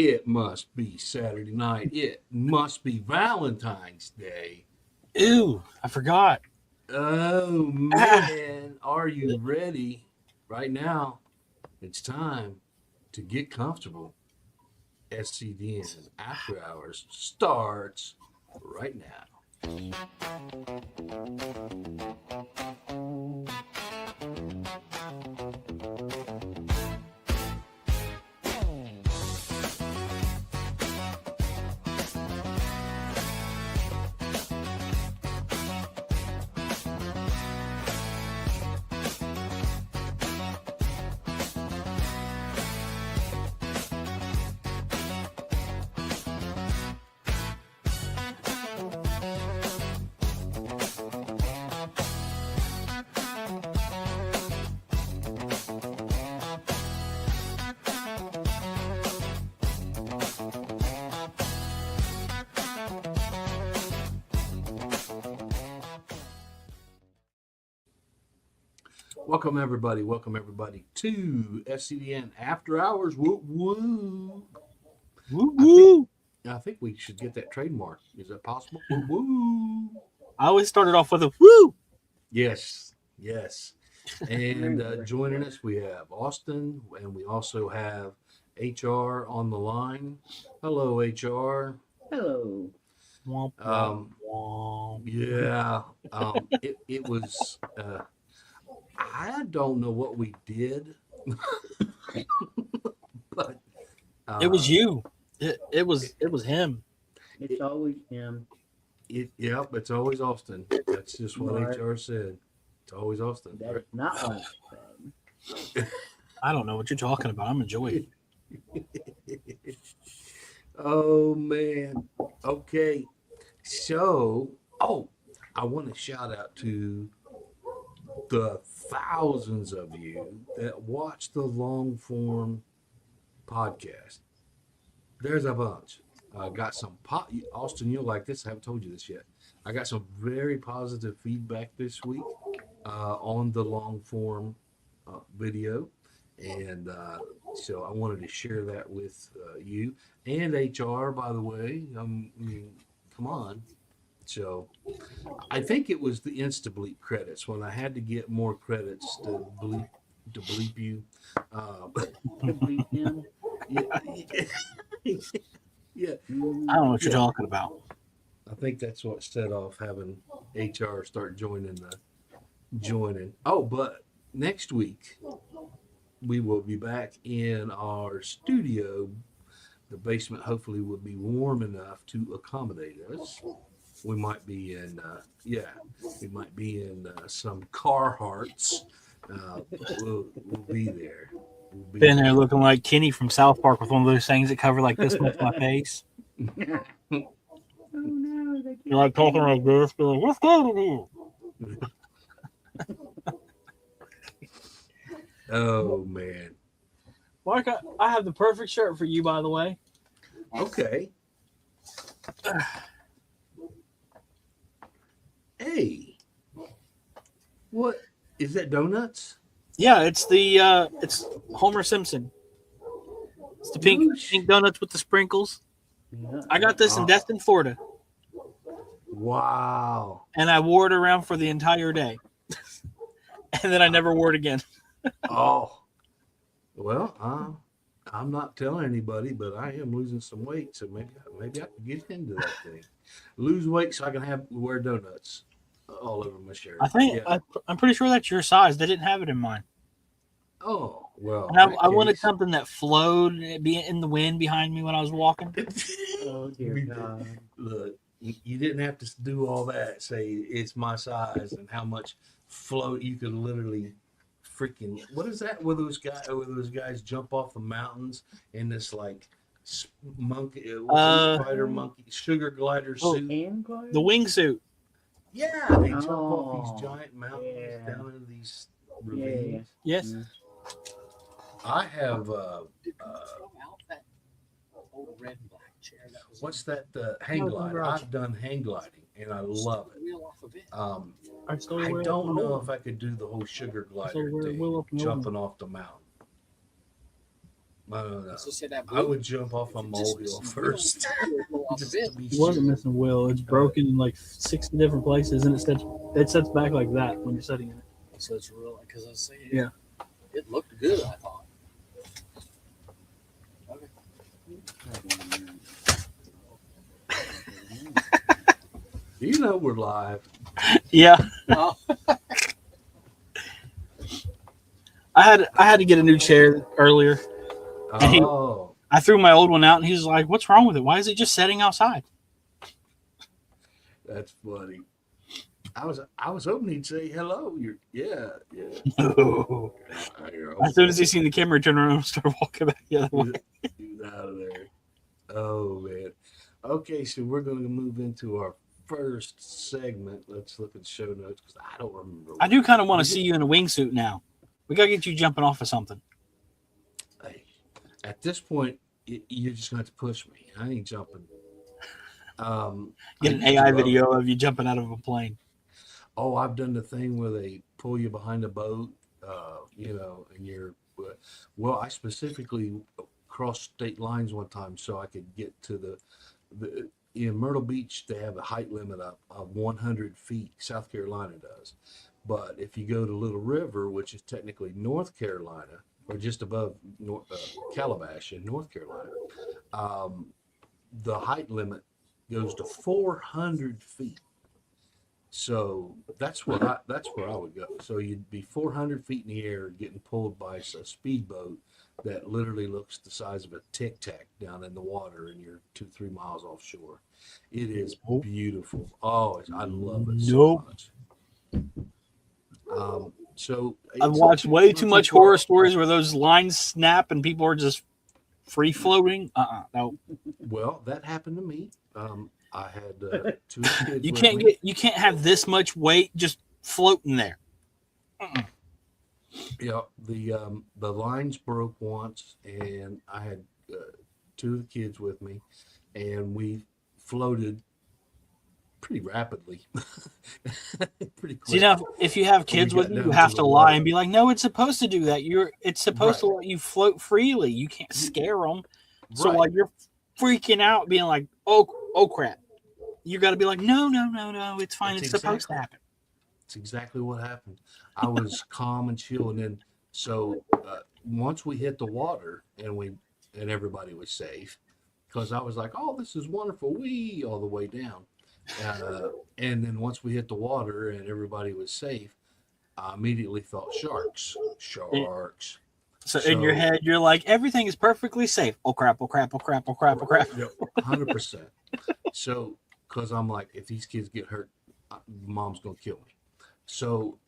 It must be Saturday night. It must be Valentine's Day. Ew, I forgot. Oh, man. Are you ready? Right now, it's time to get comfortable. SCDN After Hours starts right now. Welcome everybody to SCDN After Hours. Woo woo. Woo woo. I think we should get that trademark. Is that possible? Woo woo. I always started off with a woo. Yes. And joining us, we have Austin, and we also have HR on the line. Hello, HR. Hello. Yeah. It was. I don't know what we did, but It was you. It was him. It's always him. Yep, it's always Austin. That's just what Right. HR said. It's always Austin. That is not what I said. I don't know what you're talking about. I'm enjoying it. Oh man. Okay. So, I want to shout out to the thousands of you that watch the long form podcast. There's a bunch. I got some Austin, you'll like this. I haven't told you this yet. I got some very positive feedback this week on the long form video, and so I wanted to share that with you and HR. By the way, I mean, come on. So I think it was the Insta-bleep credits when I had to get more credits to bleep you. To bleep him. Yeah. I don't know what you're talking about. I think that's what set off having HR start joining. Oh, but next week we will be back in our studio. The basement hopefully will be warm enough to accommodate us. We might be in, some Carhartts. We'll be there. Been there looking like Kenny from South Park with one of those things that cover like this much my face. Oh no, they You're like talking like this, be like, what's going on? Oh man. Mark, I have the perfect shirt for you, by the way. Okay. Hey. What is that? Donuts? Yeah, it's it's Homer Simpson. It's the pink donuts with the sprinkles. Yeah. I got this in Destin, Florida, Wow. and I wore it around for the entire day, and then I never wore it again. Oh. Well, I'm not telling anybody, but I am losing some weight, so maybe I can get into that thing. Lose weight so I can wear donuts all over my shirt. I think Yeah. I'm pretty sure that's your size. They didn't have it in mine. Oh well. And I wanted something that flowed, and be in the wind behind me when I was walking. Oh dear God. Look, you didn't have to do all that. Say it's my size and how much float you could literally freaking. What is that? Where those guys jump off the mountains in this like monkey, spider monkey, sugar glider suit? Hand glider? The wingsuit. Yeah, they jump off these giant mountains down into these ravines. Yes. Mm. I have what's that? Hang glider. I've done hang gliding and I love it. I don't know if I could do the whole sugar glider thing, jumping off the mountain. No. So say that I would jump off a molehill first. Just to be It wasn't sure. missing wheel. It's broken in like 60 different places, and it sets back like that when you're setting it. So it's real, because I was saying, Yeah. it looked good, I thought. You know we're live. Yeah. Oh, I had to get a new chair earlier. Oh, I threw my old one out, and he was like, "What's wrong with it? Why is it just sitting outside?" that's funny. I was hoping he'd say hello. Yeah. No. As soon as he seen the camera, turn around and start walking back the other way. He's out of there. Oh man. Okay, so we're going to move into our first segment. Let's look at show notes because I don't remember. I do kind of want to see you in a wingsuit now. We gotta get you jumping off of something. Hey, at this point, you're just going to have to push me. I ain't jumping. Get an AI video of you jumping out of a plane. Oh, I've done the thing where they pull you behind a boat, and you're. Well, I specifically crossed state lines one time so I could get to the in Myrtle Beach. They have a height limit of 100 feet. South Carolina does, but if you go to Little River, which is technically North Carolina, or just above Calabash in North Carolina, the height limit goes to 400 feet. So that's where I would go. So you'd be 400 feet in the air getting pulled by a speedboat that literally looks the size of a Tic Tac down in the water, and you're 2-3 miles offshore. It is beautiful. Oh, I love it so much. So I've watched way too much horror stories where those lines snap and people are just free floating. No. Well, that happened to me. I had 2 kids. You can't have this much weight just floating there. Yeah, the lines broke once, and I had 2 of the kids with me, and we floated pretty rapidly, pretty quick. See, now if you have kids with you, you have to lie and be like, "No, it's supposed to do that. It's supposed to let you float freely. You can't scare them." So while you're freaking out, being like, "Oh crap," you got to be like, "No, it's fine. It's supposed to happen." It's exactly what happened. I was calm and chill, and then so once we hit the water and everybody was safe, because I was like, "Oh, this is wonderful," all the way down, and then once we hit the water and everybody was safe, I immediately thought sharks. So in your head, you're like, everything is perfectly safe. Oh crap! 100%. So, because I'm like, if these kids get hurt, mom's gonna kill me. So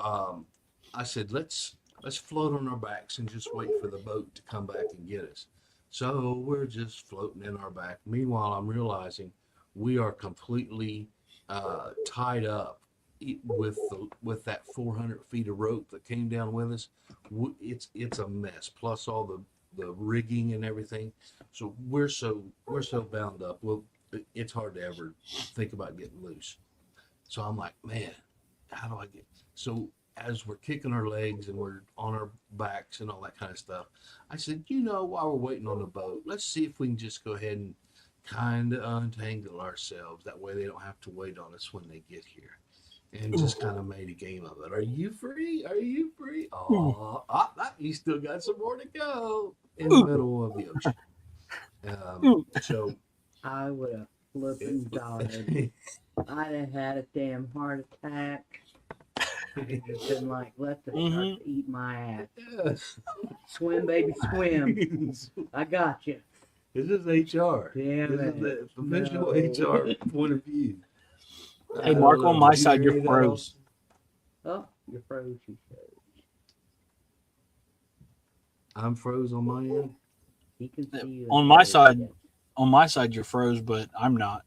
I said, let's float on our backs and just wait for the boat to come back and get us. So we're just floating in our back. Meanwhile, I'm realizing we are completely tied up with that 400 feet of rope that came down with us. It's a mess. Plus all the rigging and everything. So we're so bound up. Well, it's hard to ever think about getting loose. So I'm like, man, how do I get? So as we're kicking our legs and we're on our backs and all that kind of stuff, I said, while we're waiting on the boat, let's see if we can just go ahead and kind of untangle ourselves. That way they don't have to wait on us when they get here. And just kind of made a game of it. Are you free? Are you free? Oh, you still got some more to go in the middle of the ocean. So I would have flipping died. I'd have had a damn heart attack. I'd have been like, let the shark eat my ass. Swim, baby, swim. I got you. This is HR. Damn this it. is the official HR point of view. Hey, Mark, on my side, you're froze. Oh, you're froze. You froze. I'm froze on my end. He can see you. On my side, you're froze, but I'm not.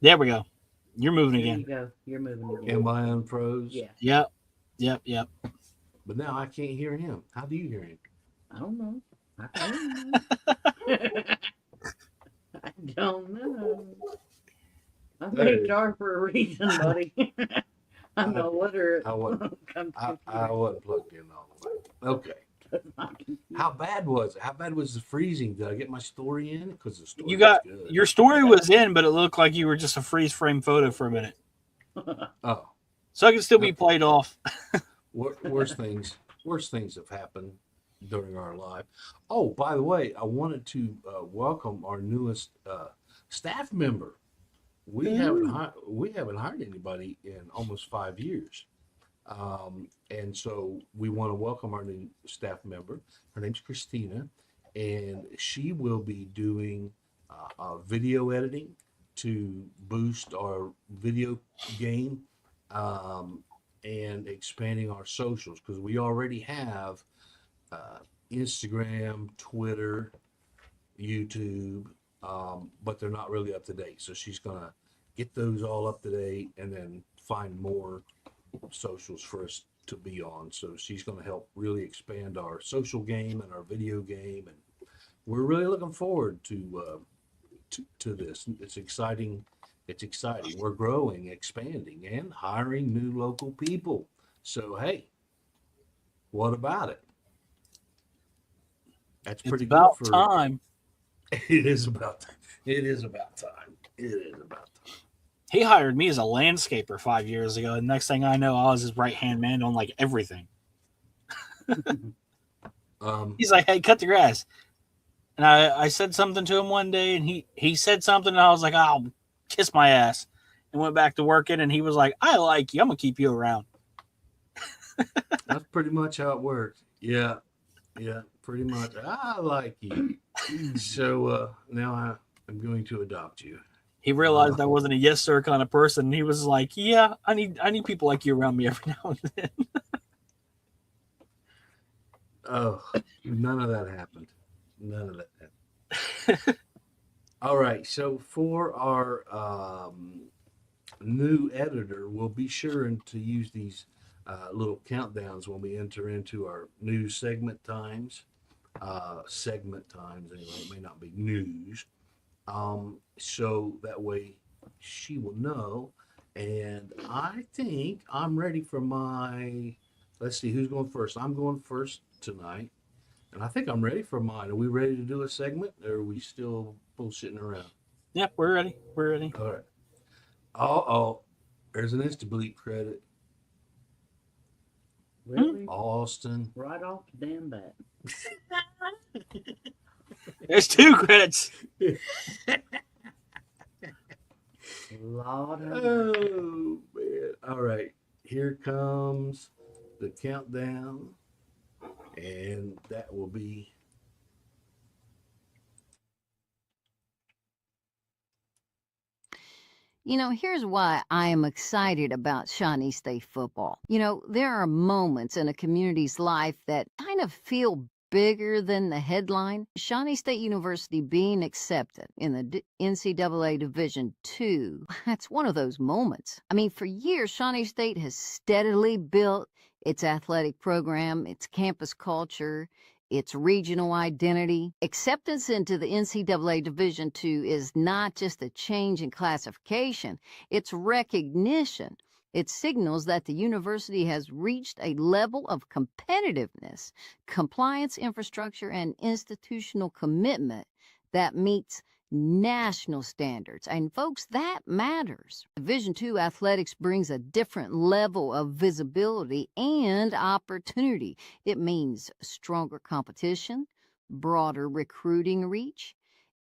There we go. You're moving There again. you go. You're moving again. Am I unfroze? Yeah. Yep. But now I can't hear him. How do you hear him? I don't know. I don't know. I'm HR for a reason, buddy. I know what her. I wasn't plugged in all the way. Okay. How bad was it? How bad was the freezing? Did I get my story in? Because the story was good. Your story was in, but it looked like you were just a freeze frame photo for a minute. Oh. So I can still be played off. Worst things have happened during our life. Oh, by the way, I wanted to welcome our newest staff member. We haven't hired anybody in almost 5 years, and so we want to welcome our new staff member. Her name's Christina, and she will be doing video editing to boost our video game. And expanding our socials, because we already have Instagram, Twitter, YouTube, but they're not really up to date. So she's gonna get those all up to date and then find more socials for us to be on. So she's gonna help really expand our social game and our video game, and we're really looking forward to this. It's exciting. It's exciting. We're growing, expanding, and hiring new local people. So, hey, what about it? That's pretty good for time. It is about time. It is about time. It is about time. He hired me as a landscaper 5 years ago. And next thing I know, I was his right-hand man on like everything. He's like, hey, cut the grass. And I said something to him one day, and he said something, and I was like, oh, kiss my ass, and went back to working. And he was like, I like you. I'm going to keep you around. That's pretty much how it works. Yeah, pretty much. I like you. So now I'm going to adopt you. He realized I wasn't a yes sir kind of person. He was like, yeah, I need people like you around me every now and then. Oh, none of that happened. None of that happened. All right, so for our new editor, we'll be sure to use these little countdowns when we enter into our new segment times. Anyway, it may not be news. So that way she will know. And I think I'm ready for let's see, who's going first? I'm going first tonight. And I think I'm ready for mine. Are we ready to do a segment, or are we still bullshitting around? Yeah, we're ready. We're ready. All right. Oh, there's an Insta-Bleep credit. Really? Austin. Right off the damn bat. There's 2 credits. Lord Oh, man. All right. Here comes the countdown. And that will be... You know, here's why I am excited about Shawnee State football. You know, there are moments in a community's life that kind of feel bigger than the headline. Shawnee State University being accepted in the NCAA Division II, that's one of those moments. I mean, for years, Shawnee State has steadily built its athletic program, its campus culture, its regional identity. Acceptance into the NCAA Division II is not just a change in classification, it's recognition. It signals that the university has reached a level of competitiveness, compliance infrastructure, and institutional commitment that meets national standards. And folks, that matters. Division II athletics brings a different level of visibility and opportunity. It means stronger competition, broader recruiting reach.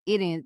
It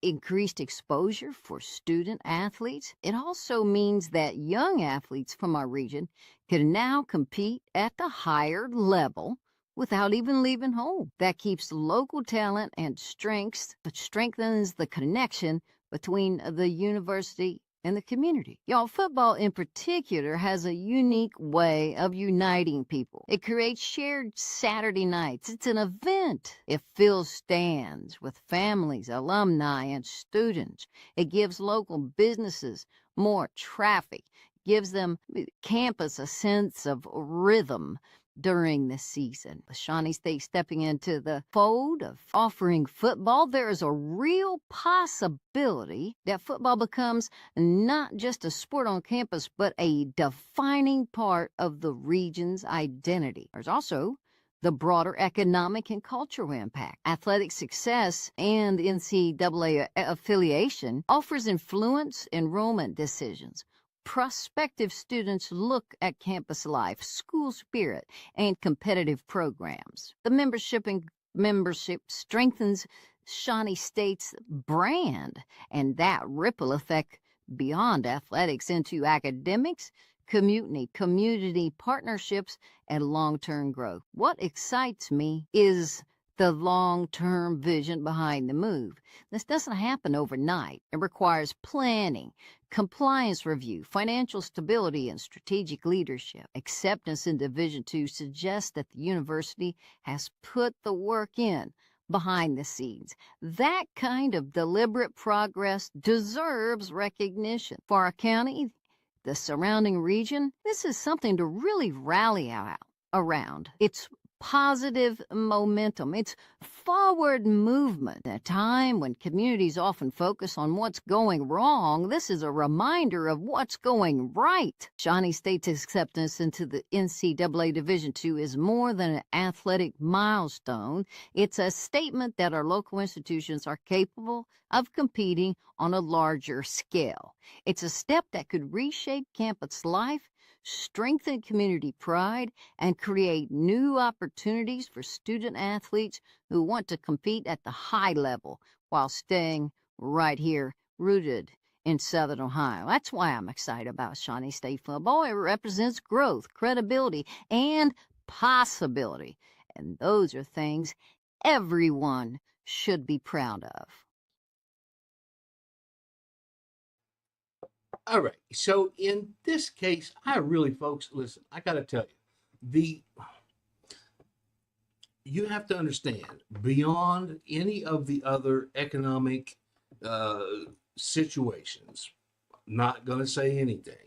increased exposure for student athletes. It also means that young athletes from our region can now compete at the higher level without even leaving home. That keeps local talent and strengths, but strengthens the connection between the university and the community. Y'all, football in particular has a unique way of uniting people. It creates shared Saturday nights. It's an event. It fills stands with families, alumni, and students. It gives local businesses more traffic, gives them campus a sense of rhythm. during the season. With Shawnee State stepping into the fold of offering football, there is a real possibility that football becomes not just a sport on campus, but a defining part of the region's identity. There's also the broader economic and cultural impact. Athletic success and NCAA affiliation offers influence enrollment decisions. Prospective students look at campus life, school spirit, and competitive programs. The membership strengthens Shawnee State's brand, and that ripple effect beyond athletics into academics, community partnerships, and long-term growth. What excites me is the long-term vision behind the move. This doesn't happen overnight. It requires planning, compliance review, financial stability, and strategic leadership. Acceptance in Division II suggests that the university has put the work in behind the scenes. That kind of deliberate progress deserves recognition. For our county, the surrounding region, this is something to really rally around. It's positive momentum. It's forward movement. At a time when communities often focus on what's going wrong, this is a reminder of what's going right. Shawnee State's acceptance into the NCAA Division II is more than an athletic milestone. It's a statement that our local institutions are capable of competing on a larger scale. It's a step that could reshape campus life, strengthen community pride, and create new opportunities for student athletes who want to compete at the high level while staying right here, rooted in Southern Ohio. That's why I'm excited about Shawnee State football. It represents growth, credibility, and possibility. And those are things everyone should be proud of. All right. So in this case, folks, listen, I got to tell you, you have to understand, beyond any of the other economic situations, not going to say anything.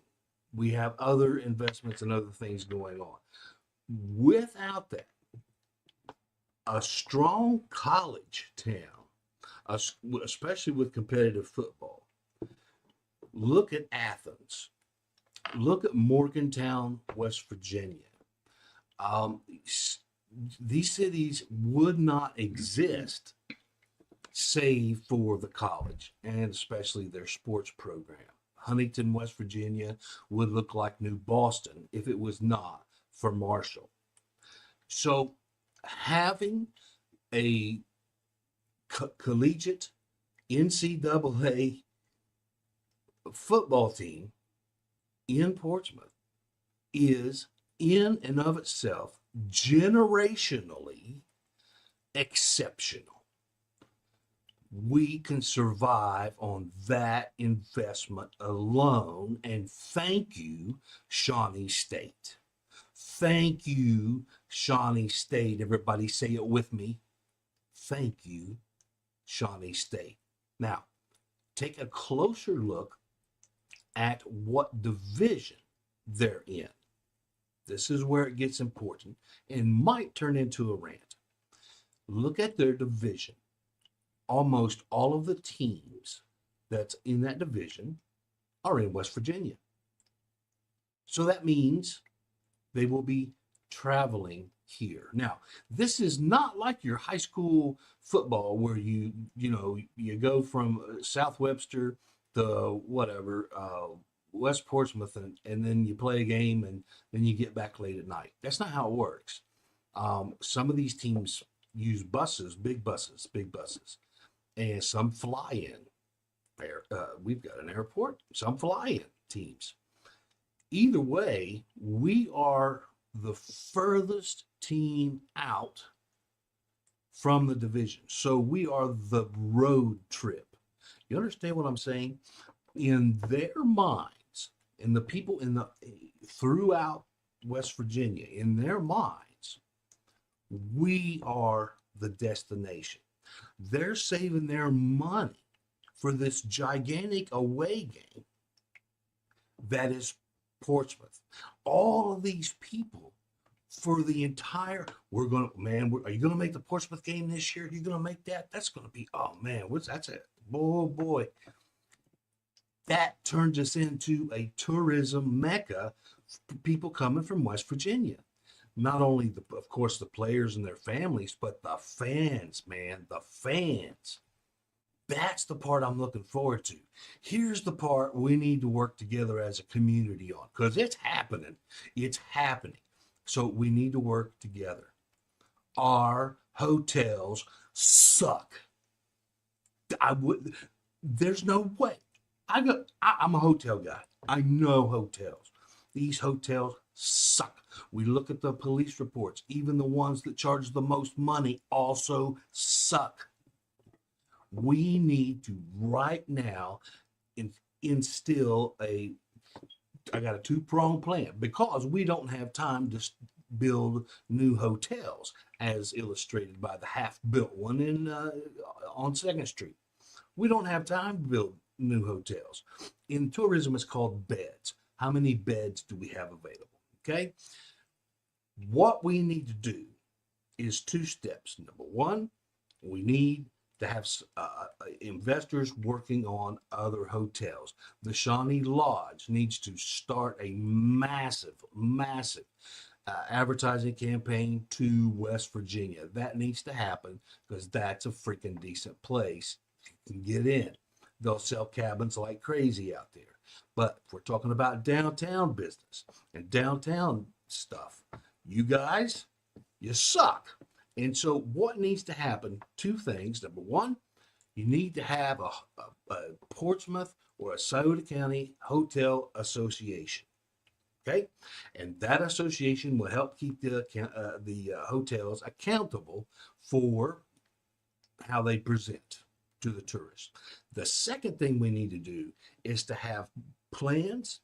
We have other investments and other things going on. Without that, a strong college town, especially with competitive football, look at Athens. Look at Morgantown, West Virginia. These cities would not exist save for the college and especially their sports program. Huntington, West Virginia would look like New Boston if it was not for Marshall. So having a collegiate NCAA football team in Portsmouth is in and of itself generationally exceptional. We can survive on that investment alone, and thank you, Shawnee State. Thank you, Shawnee State. Everybody say it with me. Thank you, Shawnee State. Now, take a closer look at what division they're in. This is where it gets important and might turn into a rant. Look at their division. Almost all of the teams that's in that division are in West Virginia. So that means they will be traveling here. Now, this is not like your high school football where you go from South Webster to West Portsmouth, and then you play a game and then you get back late at night. That's not how it works. Some of these teams use buses, big buses, and some fly in. We've got an airport, some fly in teams. Either way, we are the furthest team out from the division. So we are the road trip. You understand what I'm saying? In their minds, and the people throughout West Virginia, in their minds, we are the destination. They're saving their money for this gigantic away game that is Portsmouth. All of these people for the entire, are you going to make the Portsmouth game this year? You're going to make that? That's going to be, oh man, that's it. Boy. That turns us into a tourism mecca for people coming from West Virginia. Not only, of course, the players and their families, but the fans, man, the fans. That's the part I'm looking forward to. Here's the part we need to work together as a community on, because it's happening. It's happening. So we need to work together. Our hotels suck. There's no way. I'm a hotel guy. I know hotels. These hotels suck. We look at the police reports. Even the ones that charge the most money also suck. We need to right now instill I got a two-pronged plan, because we don't have time to build new hotels as illustrated by the half-built one on 2nd Street. We don't have time to build new hotels. In tourism, it's called beds. How many beds do we have available? Okay. What we need to do is 2 steps. Number one, we need to have investors working on other hotels. The Shawnee Lodge needs to start a massive advertising campaign to West Virginia. That needs to happen, because that's a freaking decent place. You can get in. They'll sell cabins like crazy out there. But if we're talking about downtown business and downtown stuff, you guys, you suck. And so what needs to happen? 2 things. Number one, you need to have a Portsmouth or a Scioto County Hotel Association. Okay? And that association will help keep the hotels accountable for how they present to the tourists. The second thing we need to do is to have plans,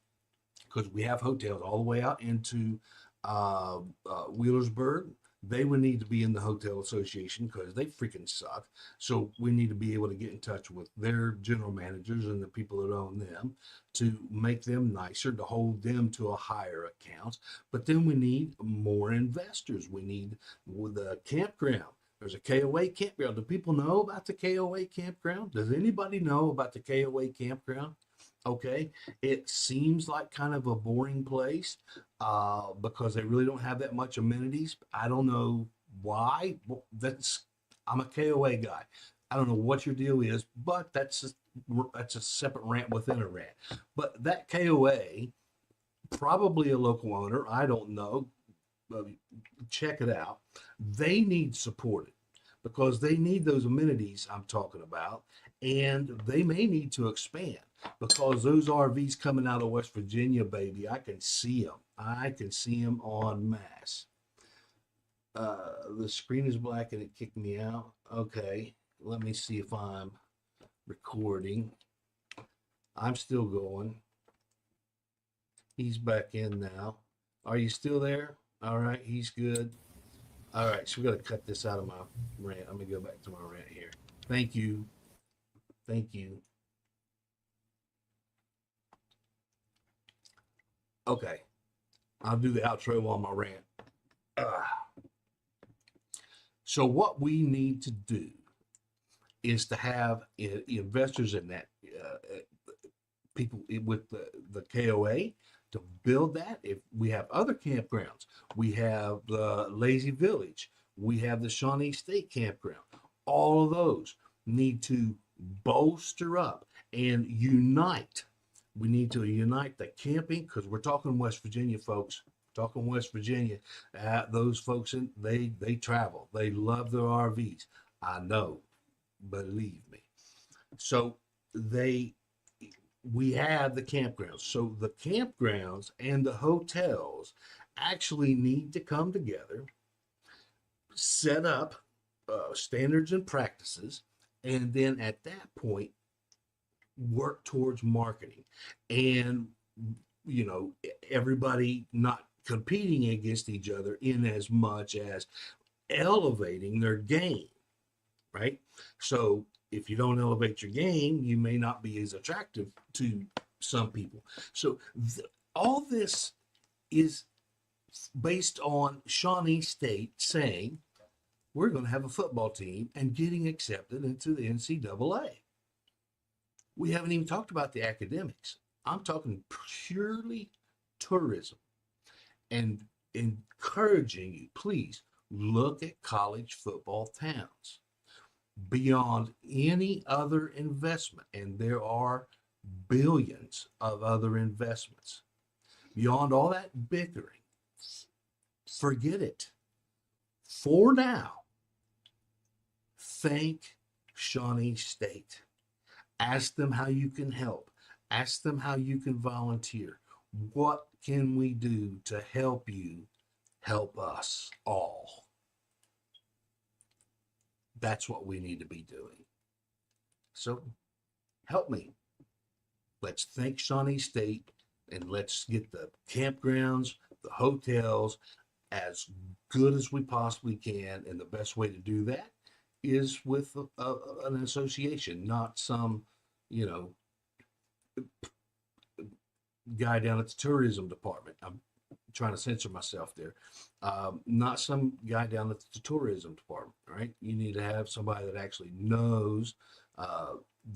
because we have hotels all the way out into Wheelersburg. They would need to be in the hotel association because they freaking suck. So we need to be able to get in touch with their general managers and the people that own them to make them nicer, to hold them to a higher account. But then we need more investors. We need the campground. There's a KOA campground. Do people know about the KOA campground? Does anybody know about the KOA campground? Okay, it seems like kind of a boring place because they really don't have that much amenities. I don't know why. I'm a KOA guy. I don't know what your deal is, but that's a separate rant within a rant. But that KOA, probably a local owner, I don't know. Check it out. They need supported because they need those amenities I'm talking about, and they may need to expand because those RVs coming out of West Virginia, baby, I can see them. I can see them en masse. The screen is black and it kicked me out. Okay, let me see if I'm recording. I'm still going. He's back in now. Are you still there? All right, he's good. All right, so we got to cut this out of my rant. Let me go back to my rant here. Thank you. Thank you. Okay, I'll do the outro on my rant. So what we need to do is to have investors in that, people with the KOA, to build that. If we have other campgrounds, we have the Lazy Village, we have the Shawnee State Campground. All of those need to bolster up and unite. We need to unite the camping, because we're talking West Virginia, folks. Talking West Virginia. Those folks, they travel. They love their RVs. I know, believe me. So we have the campgrounds. So the campgrounds and the hotels actually need to come together, set up standards and practices, and then at that point, work towards marketing. And, everybody not competing against each other in as much as elevating their game, right? So if you don't elevate your game, you may not be as attractive to some people. So all this is based on Shawnee State saying we're going to have a football team and getting accepted into the NCAA. We haven't even talked about the academics. I'm talking purely tourism, and encouraging you, please look at college football towns beyond any other investment. And there are billions of other investments beyond all that bickering. Forget it. For now, thank Shawnee State. Ask them how you can help. Ask them how you can volunteer. What can we do to help you help us all? That's what we need to be doing. So help me. Let's thank Shawnee State, and let's get the campgrounds, the hotels as good as we possibly can. And the best way to do that is with an association, not some, guy down at the tourism department. I'm trying to censor myself there. Not some guy down at the tourism department, right? You need to have somebody that actually knows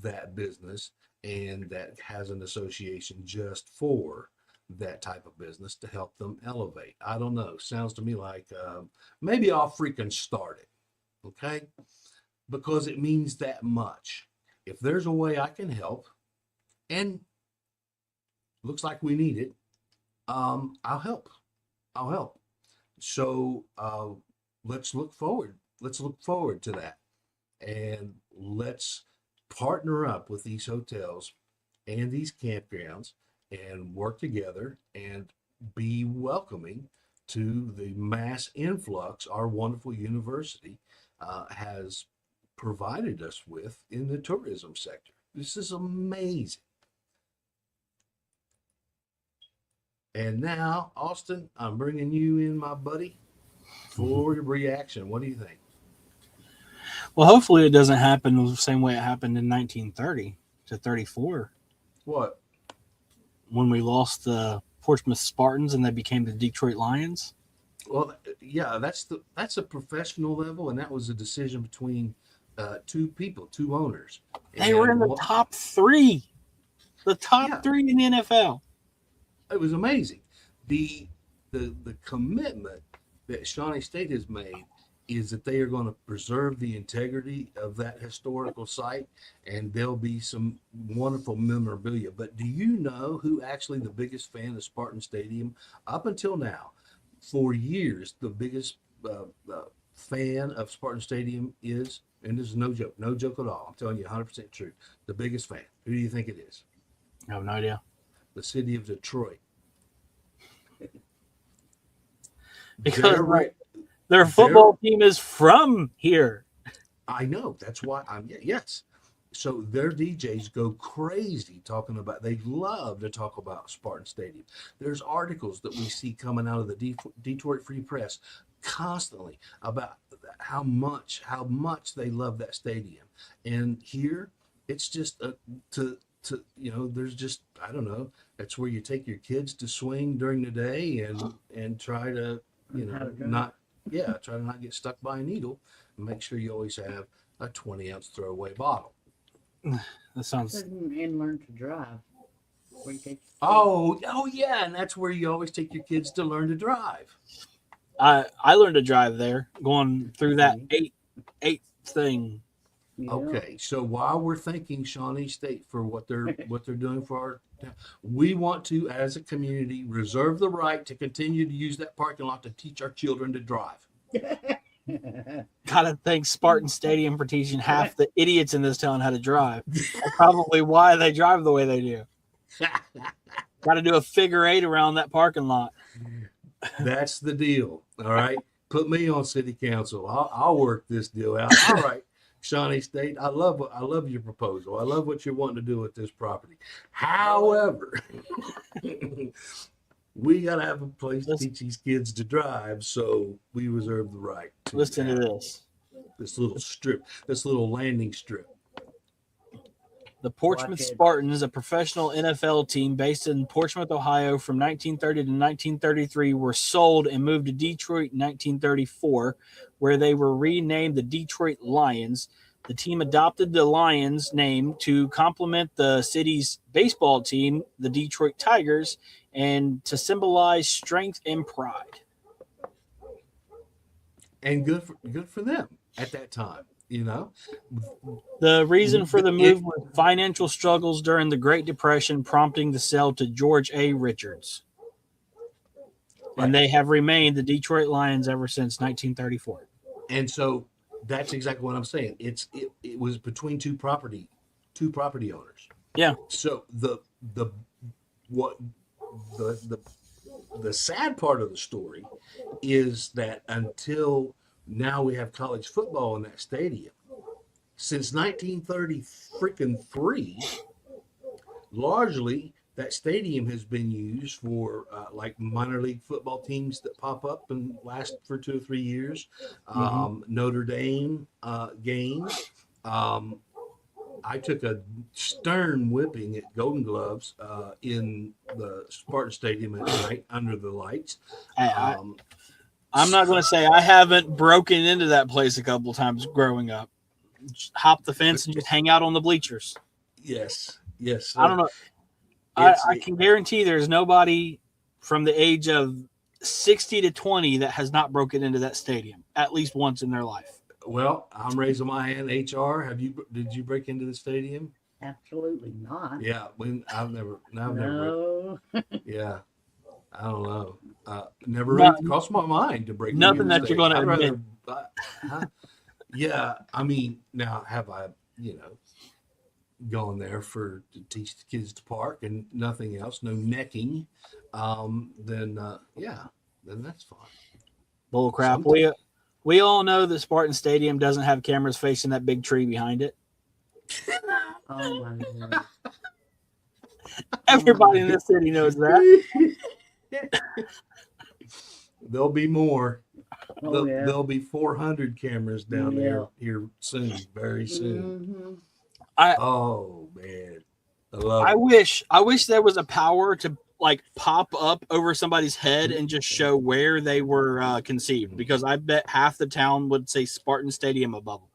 that business and that has an association just for that type of business to help them elevate. I don't know. Sounds to me like maybe I'll freaking start it, okay? Because it means that much. If there's a way I can help, and looks like we need it, I'll help. So let's look forward. Let's look forward to that. And let's partner up with these hotels and these campgrounds and work together and be welcoming to the mass influx our wonderful university has provided us with in the tourism sector. This is amazing. And now, Austin, I'm bringing you in, my buddy, for your reaction. What do you think? Well, hopefully it doesn't happen the same way it happened in 1930 to 34. What? When we lost the Portsmouth Spartans and they became the Detroit Lions. Well, yeah, that's a professional level, and that was a decision between two people, two owners. They were in the top three. The top three in the NFL. It was amazing. The commitment that Shawnee State has made is that they are going to preserve the integrity of that historical site, and there'll be some wonderful memorabilia. But do you know who actually the biggest fan of Spartan Stadium up until now? For years, the biggest fan of Spartan Stadium is, and this is no joke at all. I'm telling you 100% true. The biggest fan. Who do you think it is? I have no idea. The city of Detroit. Because their football team is from here. I know. That's why yes. So their DJs go crazy talking about, they love to talk about Spartan Stadium. There's articles that we see coming out of the Detroit Free Press constantly about how much they love that stadium. And here it's just there's just, I don't know, that's where you take your kids to swing during the day and try to, try to not get stuck by a needle, and make sure you always have a 20-ounce throwaway bottle. That sounds. And learn to drive. Oh yeah, and that's where you always take your kids to learn to drive. I learned to drive there, going through that eight thing. Yeah. Okay, so while we're thanking Shawnee State for what they're doing for our town, we want to, as a community, reserve the right to continue to use that parking lot to teach our children to drive. Gotta thank Spartan Stadium for teaching half the idiots in this town how to drive. That's probably why they drive the way they do. Gotta do a figure eight around that parking lot. That's the deal. All right. Put me on city council. I'll work this deal out. All right. Shawnee State, I love your proposal. I love what you're wanting to do with this property. However, we got to have a place to teach these kids to drive, so we reserve the right to listen to this. This little strip, this little landing strip. The Portsmouth Spartans, a professional NFL team based in Portsmouth, Ohio from 1930 to 1933, were sold and moved to Detroit in 1934, where they were renamed the Detroit Lions. The team adopted the Lions name to complement the city's baseball team, the Detroit Tigers, and to symbolize strength and pride. And good for them at that time, you know. The reason for the move was financial struggles during the Great Depression, prompting the sale to George A. Richards. Right. And they have remained the Detroit Lions ever since 1934. And so that's exactly what I'm saying. It was between two property owners. Yeah. So the sad part of the story is that until now we have college football in that stadium. Since 1933, largely that stadium has been used for like minor league football teams that pop up and last for 2 or 3 years. Notre Dame games. I took a stern whipping at Golden Gloves in the Spartan Stadium at night under the lights. I'm not going to say I haven't broken into that place a couple times growing up. Just hop the fence and just hang out on the bleachers. Yes. I don't know. I can guarantee there's nobody from the age of 60 to 20 that has not broken into that stadium at least once in their life. Well, I'm raising my hand. HR, did you break into the stadium? Absolutely not. Yeah, I've never. Yeah, I don't know. Never really crossed my mind to break. Nothing that you're going to admit. Yeah, I mean, now have I, gone there to teach the kids to park and nothing else, no necking, then that's fine. Bull crap. We all know that Spartan Stadium doesn't have cameras facing that big tree behind it. Oh my God. Everybody in this city knows that. There'll be more. Oh, yeah. There'll be 400 cameras down there here soon, very soon. Oh man, I wish there was a power to like pop up over somebody's head and just show where they were conceived, because I bet half the town would say Spartan Stadium above them.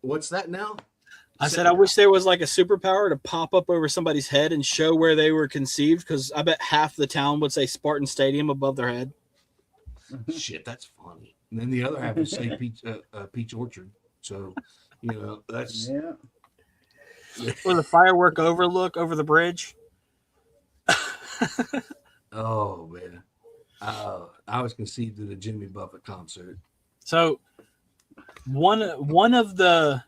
What's that now? I said I wish there was like a superpower to pop up over somebody's head and show where they were conceived, because I bet half the town would say Spartan Stadium above their head. Shit, that's funny. And then the other half would say Peach Orchard. So, that's... Yeah. Or the firework overlook over the bridge. Oh, man. I was conceived at a Jimmy Buffett concert. So, one of the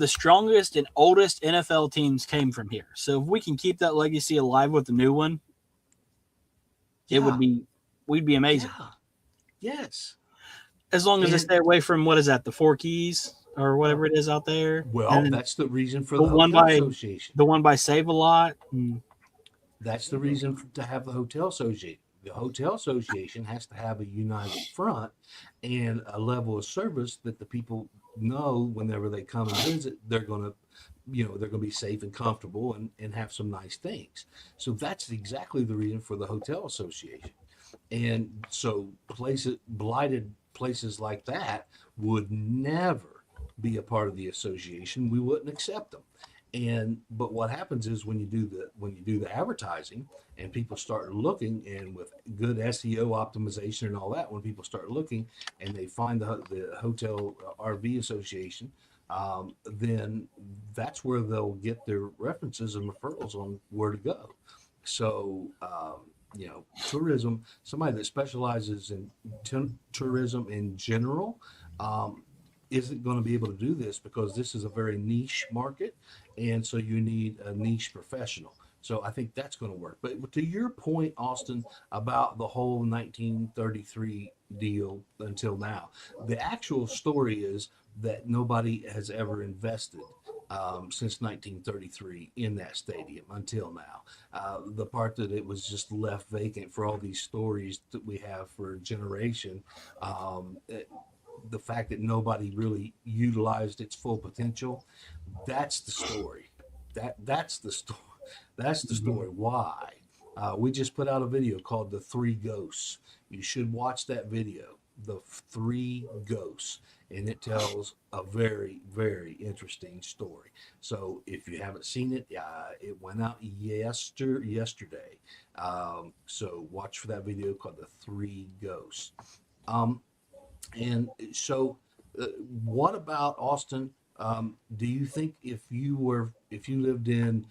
strongest and oldest NFL teams came from here. So if we can keep that legacy alive with the new one, we'd be amazing. Yeah. Yes. As long as they stay away from, what is that, the Four Keys or whatever it is out there. Well, that's the reason for the Hotel Association. The one by Save-A-Lot. That's the reason to have the Hotel Association. The Hotel Association has to have a united front and a level of service that the people know whenever they come and visit, they're going to be safe and comfortable and have some nice things. So that's exactly the reason for the Hotel Association. And so blighted places like that would never be a part of the association. We wouldn't accept them. But what happens is when you do the advertising and people start looking, and with good SEO optimization and all that, when people start looking and they find the Hotel RV Association, then that's where they'll get their references and referrals on where to go. So, tourism, somebody that specializes in tourism in general, isn't going to be able to do this, because this is a very niche market, and so you need a niche professional. So I think that's going to work. But to your point, Austin, about the whole 1933 deal until now, the actual story is that nobody has ever invested since 1933 in that stadium until now. The part that it was just left vacant for all these stories that we have for a generation, the fact that nobody really utilized its full potential. That's the story. That's the story. That's the story. Why? We just put out a video called "The Three Ghosts." You should watch that video, "The Three Ghosts," and it tells a very, very interesting story. So if you haven't seen it, it went out yesterday. So watch for that video called "The Three Ghosts." And so, what about Austin? Do you think if you lived in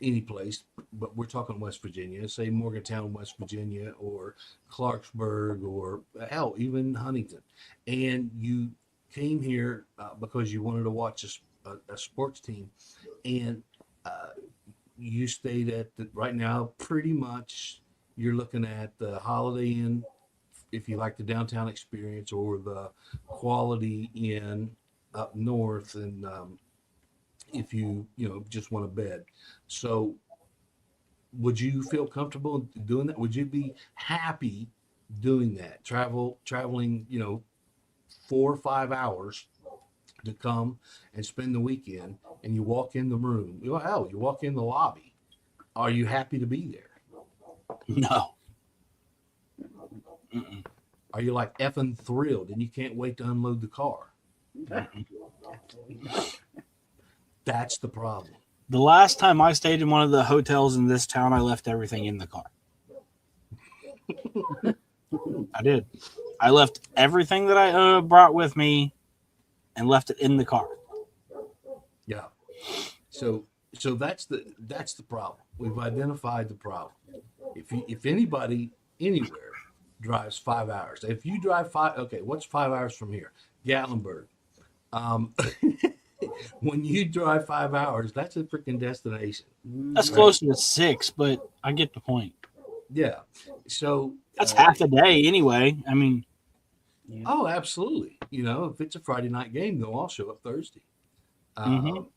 any place, but we're talking West Virginia, say Morgantown, West Virginia, or Clarksburg, or hell, even Huntington, and you came here because you wanted to watch a sports team, and you stayed at right now, pretty much you're looking at the Holiday Inn, if you like the downtown experience, or the Quality Inn up north, and if you just want a bed. So would you feel comfortable doing that? Would you be happy doing that? Traveling 4 or 5 hours to come and spend the weekend, and you walk in the room, you walk in the lobby. Are you happy to be there? No. Mm-mm. Are you like effing thrilled and you can't wait to unload the car? That's the problem. The last time I stayed in one of the hotels in this town, I left everything in the car. I did. I left everything that I brought with me and left it in the car. Yeah. So that's the problem. We've identified the problem. If anybody anywhere drives 5 hours, if you drive what's 5 hours from here? Gatlinburg. When you drive 5 hours, that's a freaking destination. That's closer to 6, but I get the point. Yeah. So that's half a day anyway. I mean, oh, absolutely. If it's a Friday night game, they'll all show up Thursday.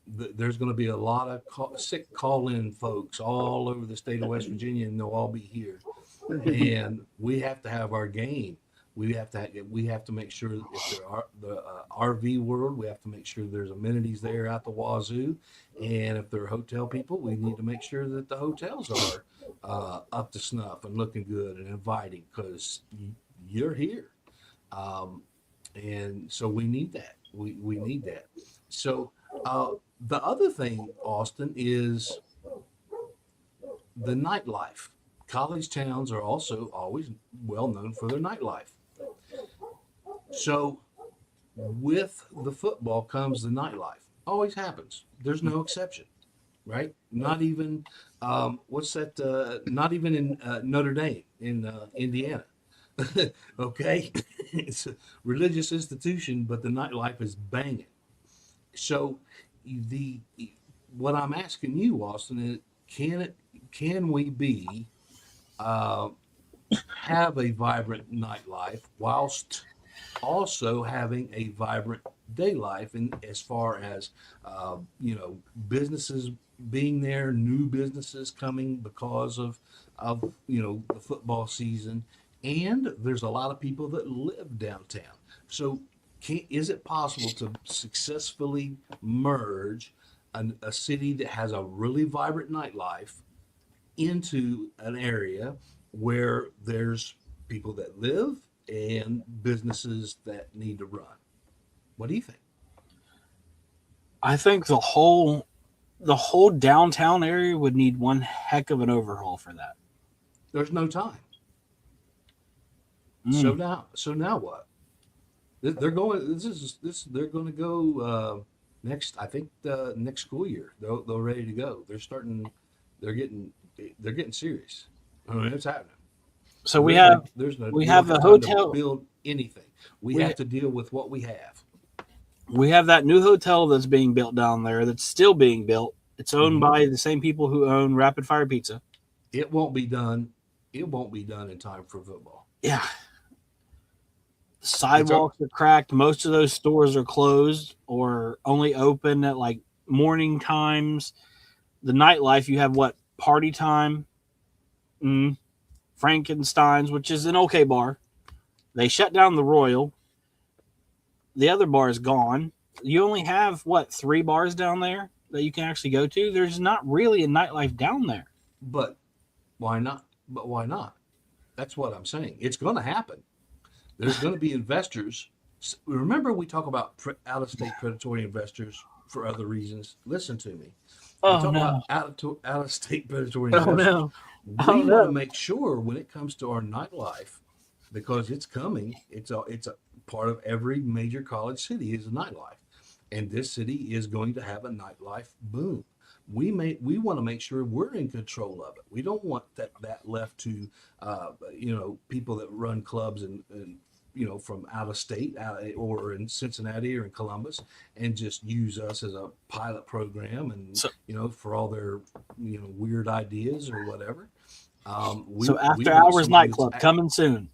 There's going to be a lot of sick call-in folks all over the state of West Virginia, and they'll all be here. And we have to have our game. We have to make sure that if there are the RV world, we have to make sure there's amenities there out the wazoo. And if they're hotel people, we need to make sure that the hotels are up to snuff and looking good and inviting, because you're here. And so we need that. We need that. So the other thing, Austin, is the nightlife. College towns are also always well known for their nightlife. So with the football comes the nightlife. Always happens. There's no exception, right? Not even not even in Notre Dame in Indiana. Okay, it's a religious institution, but the nightlife is banging. So what I'm asking you, Austin, is can we have a vibrant nightlife whilst also having a vibrant day life, and as far as businesses being there, new businesses coming because of the football season, and there's a lot of people that live downtown. So is it possible to successfully merge a city that has a really vibrant nightlife into an area where there's people that live and businesses that need to run? What do you think? I think the whole downtown area would need one heck of an overhaul for that. There's no time. So now what? They're going. They're going to go next. I think next school year. They're ready to go. They're starting. They're getting serious. I mean, it's happening. So we have the hotel to build anything. We have to deal with what we have. We have that new hotel that's being built down there. That's still being built. It's owned by the same people who own Rapid Fire Pizza. It won't be done. It won't be done in time for football. Yeah. The sidewalks are cracked. Most of those stores are closed or only open at like morning times. The nightlife, you have what? Party Time. Frankenstein's, which is an okay bar. They shut down the Royal. the other bar is gone. You only have what 3 bars down there that you can actually go to. There's not really a nightlife down there. But why not? But why not? That's what I'm saying. It's going to happen. There's going to be investors. Remember, we talk about out-of-state predatory investors for other reasons. Listen to me. We talk about out-of-state predatory investors. no! We want to make sure when it comes to our nightlife, because it's coming. It's a part of every major college city is a nightlife, and this city is going to have a nightlife boom. We want to make sure we're in control of it. We don't want that left to people that run clubs and from out of state or in Cincinnati or in Columbus and just use us as a pilot program and for all their weird ideas or whatever. So After Hours nightclub coming soon.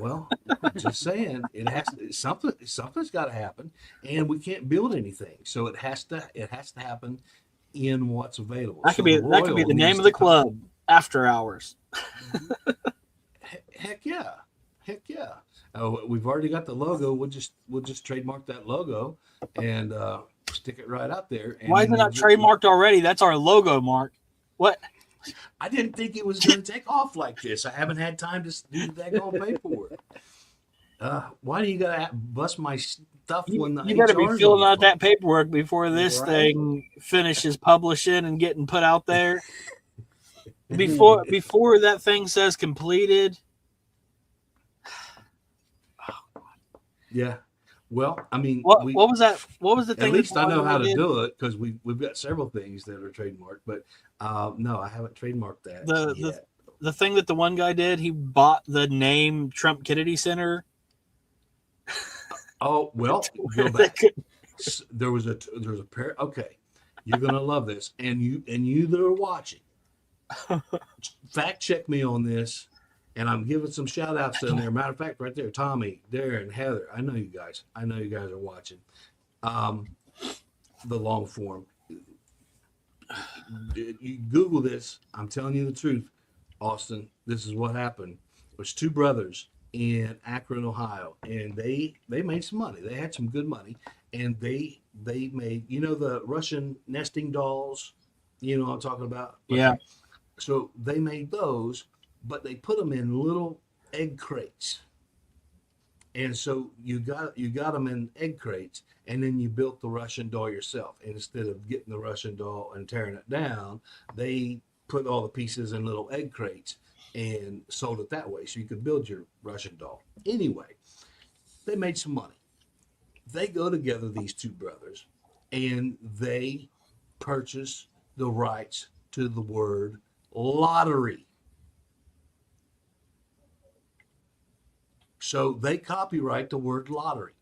Well, just saying, it has to, something's got to happen, and we can't build anything, so it has to happen in what's available. That could be the name of the club, After Hours. Heck yeah. Oh, we've already got the logo. We'll just trademark that logo and stick it right out there. And why is it not trademarked already? That's our logo, Mark. What? I didn't think it was going to take off like this. I haven't had time to do that on paperwork. Why do you got to bust my stuff when the you better be filling out that paperwork before this thing finishes publishing and getting put out there? Before that thing says completed. Yeah. Well, I mean, what was that? What was the thing? At least I know how to do it because we've got several things that are trademarked. But no, I haven't trademarked that yet. The thing that the one guy did, he bought the name Trump Kennedy Center. Oh well, go back. There was a pair. Okay, you're gonna love this, and you that are watching, fact check me on this. And I'm giving some shout outs in there. Matter of fact, right there, Tommy, Darren, Heather. I know you guys are watching. The long form. You Google this. I'm telling you the truth, Austin. This is what happened. There's 2 brothers in Akron, Ohio, and they made some money. They had some good money, and they made the Russian nesting dolls. You know what I'm talking about? Yeah. So they made those. But they put them in little egg crates, and so you got them in egg crates, and then you built the Russian doll yourself. And instead of getting the Russian doll and tearing it down, they put all the pieces in little egg crates and sold it that way, so you could build your Russian doll. Anyway, they made some money. They go together, these 2 brothers, and they purchase the rights to the word lottery. So they copyright the word lottery,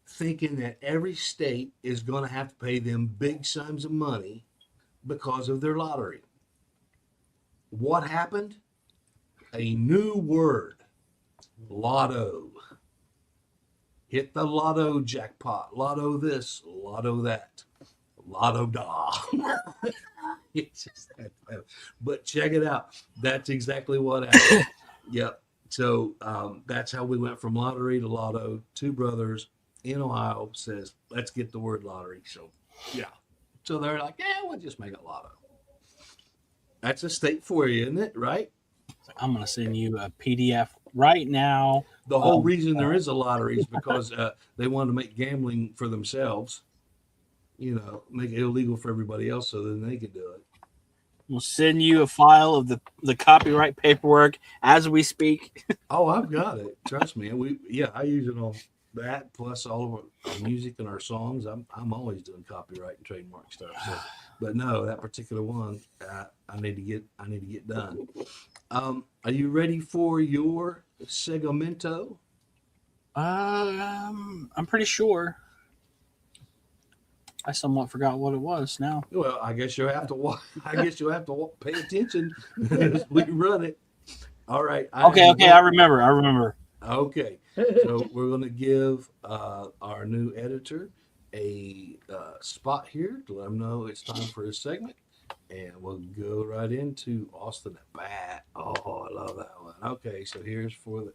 thinking that every state is going to have to pay them big sums of money because of their lottery. What happened? A new word, lotto. Hit the lotto jackpot. Lotto this, lotto that, lotto da. It's just that. But check it out. That's exactly what happened. Yep. So that's how we went from lottery to lotto. 2 brothers in Ohio says, let's get the word lottery. So, yeah. So they're like, yeah, we'll just make it lotto. That's a state for you, isn't it? Right? I'm going to send you a PDF right now. The whole reason there is a lottery is because they wanted to make gambling for themselves, make it illegal for everybody else so then they could do it. We'll send you a file of the copyright paperwork as we speak. Oh, I've got it. Trust me. I use it on that plus all of our music and our songs. I'm always doing copyright and trademark stuff. So, but no, that particular one, I need to get done. Are you ready for your segmento? I'm pretty sure. I somewhat forgot what it was now. Well, I guess you'll have to pay attention as we run it. All right. Okay. I remember. Okay. So we're going to give our new editor a spot here to let him know it's time for his segment. And we'll go right into Austin at Bat. Oh, I love that one. Okay. So here's for the...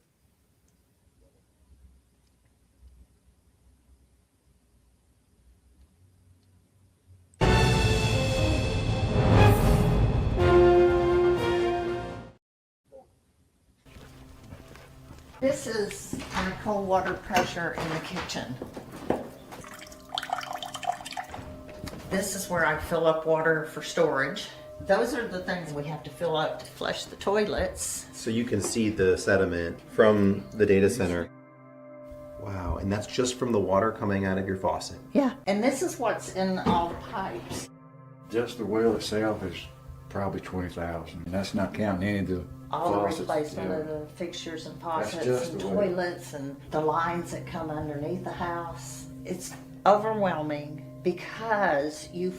This is our cold water pressure in the kitchen. This is where I fill up water for storage. Those are the things we have to fill up to flush the toilets. So you can see the sediment from the data center. Wow, and that's just from the water coming out of your faucet. Yeah, and this is what's in all the pipes. Just the well itself is probably $20,000. And that's not counting any of the All the faucets. replacement Yeah. of the fixtures and That's faucets just and the way. toilets and the lines that come underneath the house. It's overwhelming because you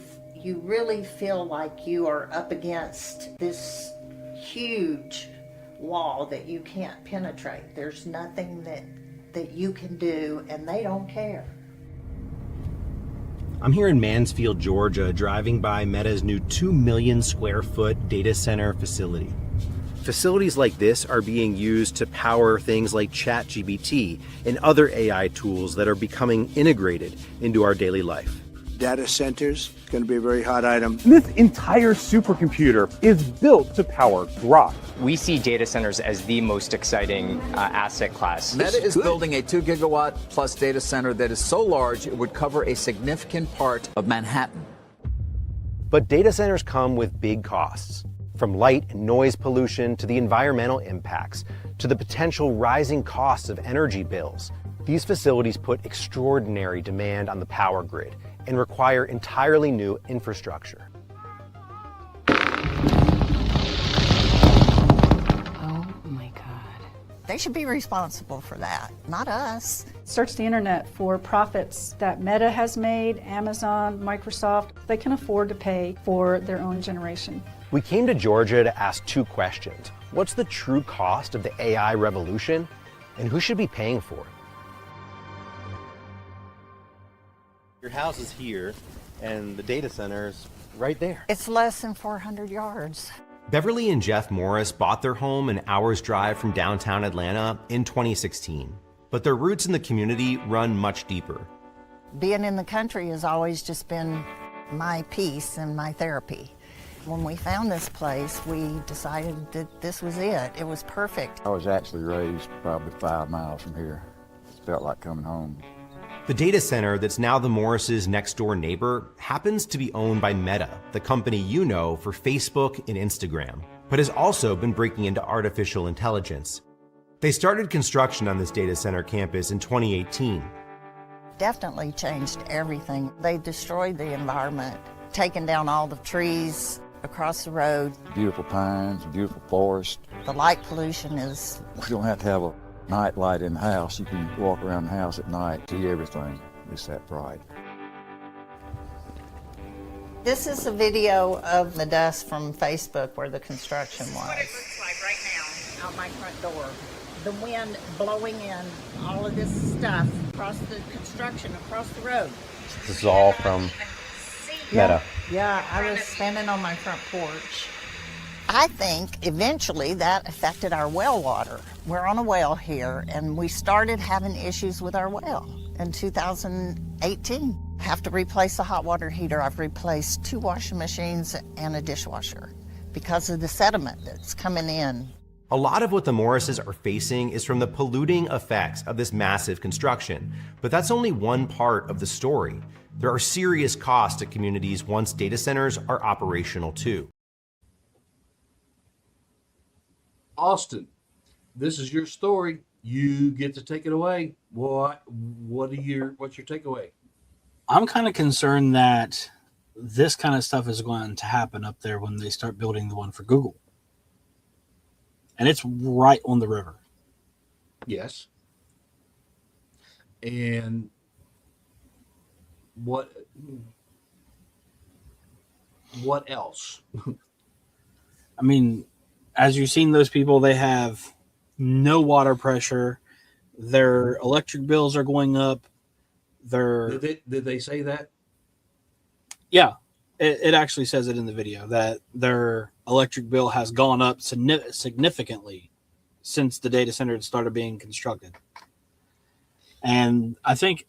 really feel like you are up against this huge wall that you can't penetrate. There's nothing that you can do, and they don't care. I'm here in Mansfield, Georgia, driving by Meta's new 2 million square foot data center facility. Facilities like this are being used to power things like ChatGPT and other AI tools that are becoming integrated into our daily life. Data centers, going to be a very hot item. This entire supercomputer is built to power Grok. We see data centers as the most exciting asset class. Meta is building a 2 gigawatt plus data center that is so large it would cover a significant part of Manhattan. But data centers come with big costs, from light and noise pollution to the environmental impacts, to the potential rising costs of energy bills. These facilities put extraordinary demand on the power grid and require entirely new infrastructure. Oh my God. They should be responsible for that, not us. Search the internet for profits that Meta has made, Amazon, Microsoft. They can afford to pay for their own generation. We came to Georgia to ask two questions. What's the true cost of the AI revolution, and who should be paying for it? Your house is here, and the data center's right there. It's less than 400 yards. Beverly and Jeff Morris bought their home an hour's drive from downtown Atlanta in 2016, but their roots in the community run much deeper. Being in the country has always just been my peace and my therapy. When we found this place, we decided that this was it. It was perfect. I was actually raised probably 5 miles from here. It felt like coming home. The data center that's now the Morris' next door neighbor happens to be owned by Meta, the company you know for Facebook and Instagram, but has also been breaking into artificial intelligence. They started construction on this data center campus in 2018. Definitely changed everything. They destroyed the environment, taking down all the trees across the road. Beautiful pines, beautiful forest. The light pollution is... You don't have to have a night light in the house. You can walk around the house at night, see everything. It's that bright. This is a video of the dust from Facebook where the construction was. This is what it looks like right now out my front door. The wind blowing in all of this stuff across the construction, across the road. This is all from Meta. Yeah, I was standing on my front porch. I think eventually that affected our well water. We're on a well here, and we started having issues with our well in 2018. I have to replace the hot water heater. I've replaced 2 washing machines and a dishwasher because of the sediment that's coming in. A lot of what the Morrises are facing is from the polluting effects of this massive construction, but that's only one part of the story. There are serious costs to communities once data centers are operational too. Austin, this is your story. You get to take it away. What's your takeaway? I'm kind of concerned that this kind of stuff is going to happen up there when they start building the one for Google. And it's right on the river. Yes. And what else? I mean, as you've seen those people, they have no water pressure. Their electric bills are going up. Did they say that? Yeah, it actually says it in the video that their electric bill has gone up significantly since the data center had started being constructed. And I think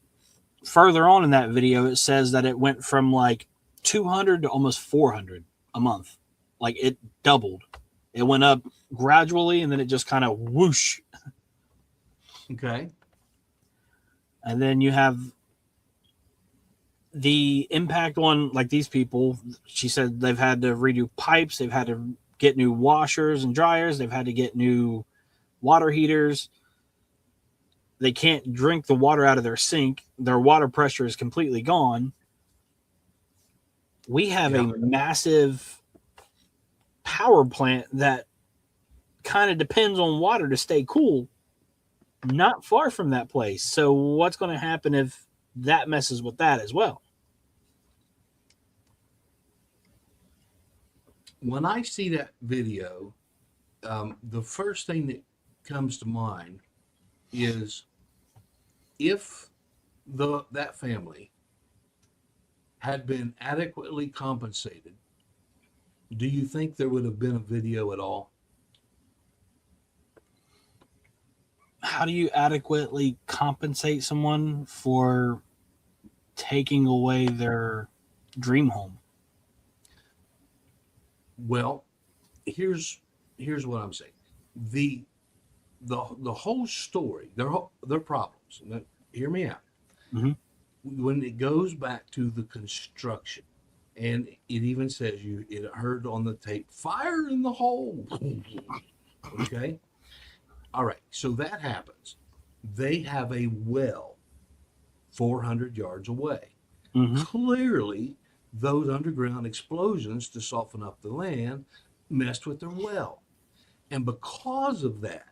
further on in that video, it says that it went from like 200 to almost 400 a month. Like it doubled. It went up gradually, and then it just kind of whoosh. Okay. And then you have the impact on, like, these people. She said they've had to redo pipes. They've had to get new washers and dryers. They've had to get new water heaters. They can't drink the water out of their sink. Their water pressure is completely gone. We have a massive power plant that kind of depends on water to stay cool, not far from that place. So what's going to happen if that messes with that as well? When I see that video, the first thing that comes to mind is if that family had been adequately compensated, do you think there would have been a video at all? How do you adequately compensate someone for taking away their dream home? Well, here's what I'm saying. The whole story, their problems. Now, hear me out. Mm-hmm. When it goes back to the construction, and it even says it heard on the tape, fire in the hole. Okay. All right. So that happens. They have a well 400 yards away. Mm-hmm. Clearly, those underground explosions to soften up the land messed with their well. And because of that,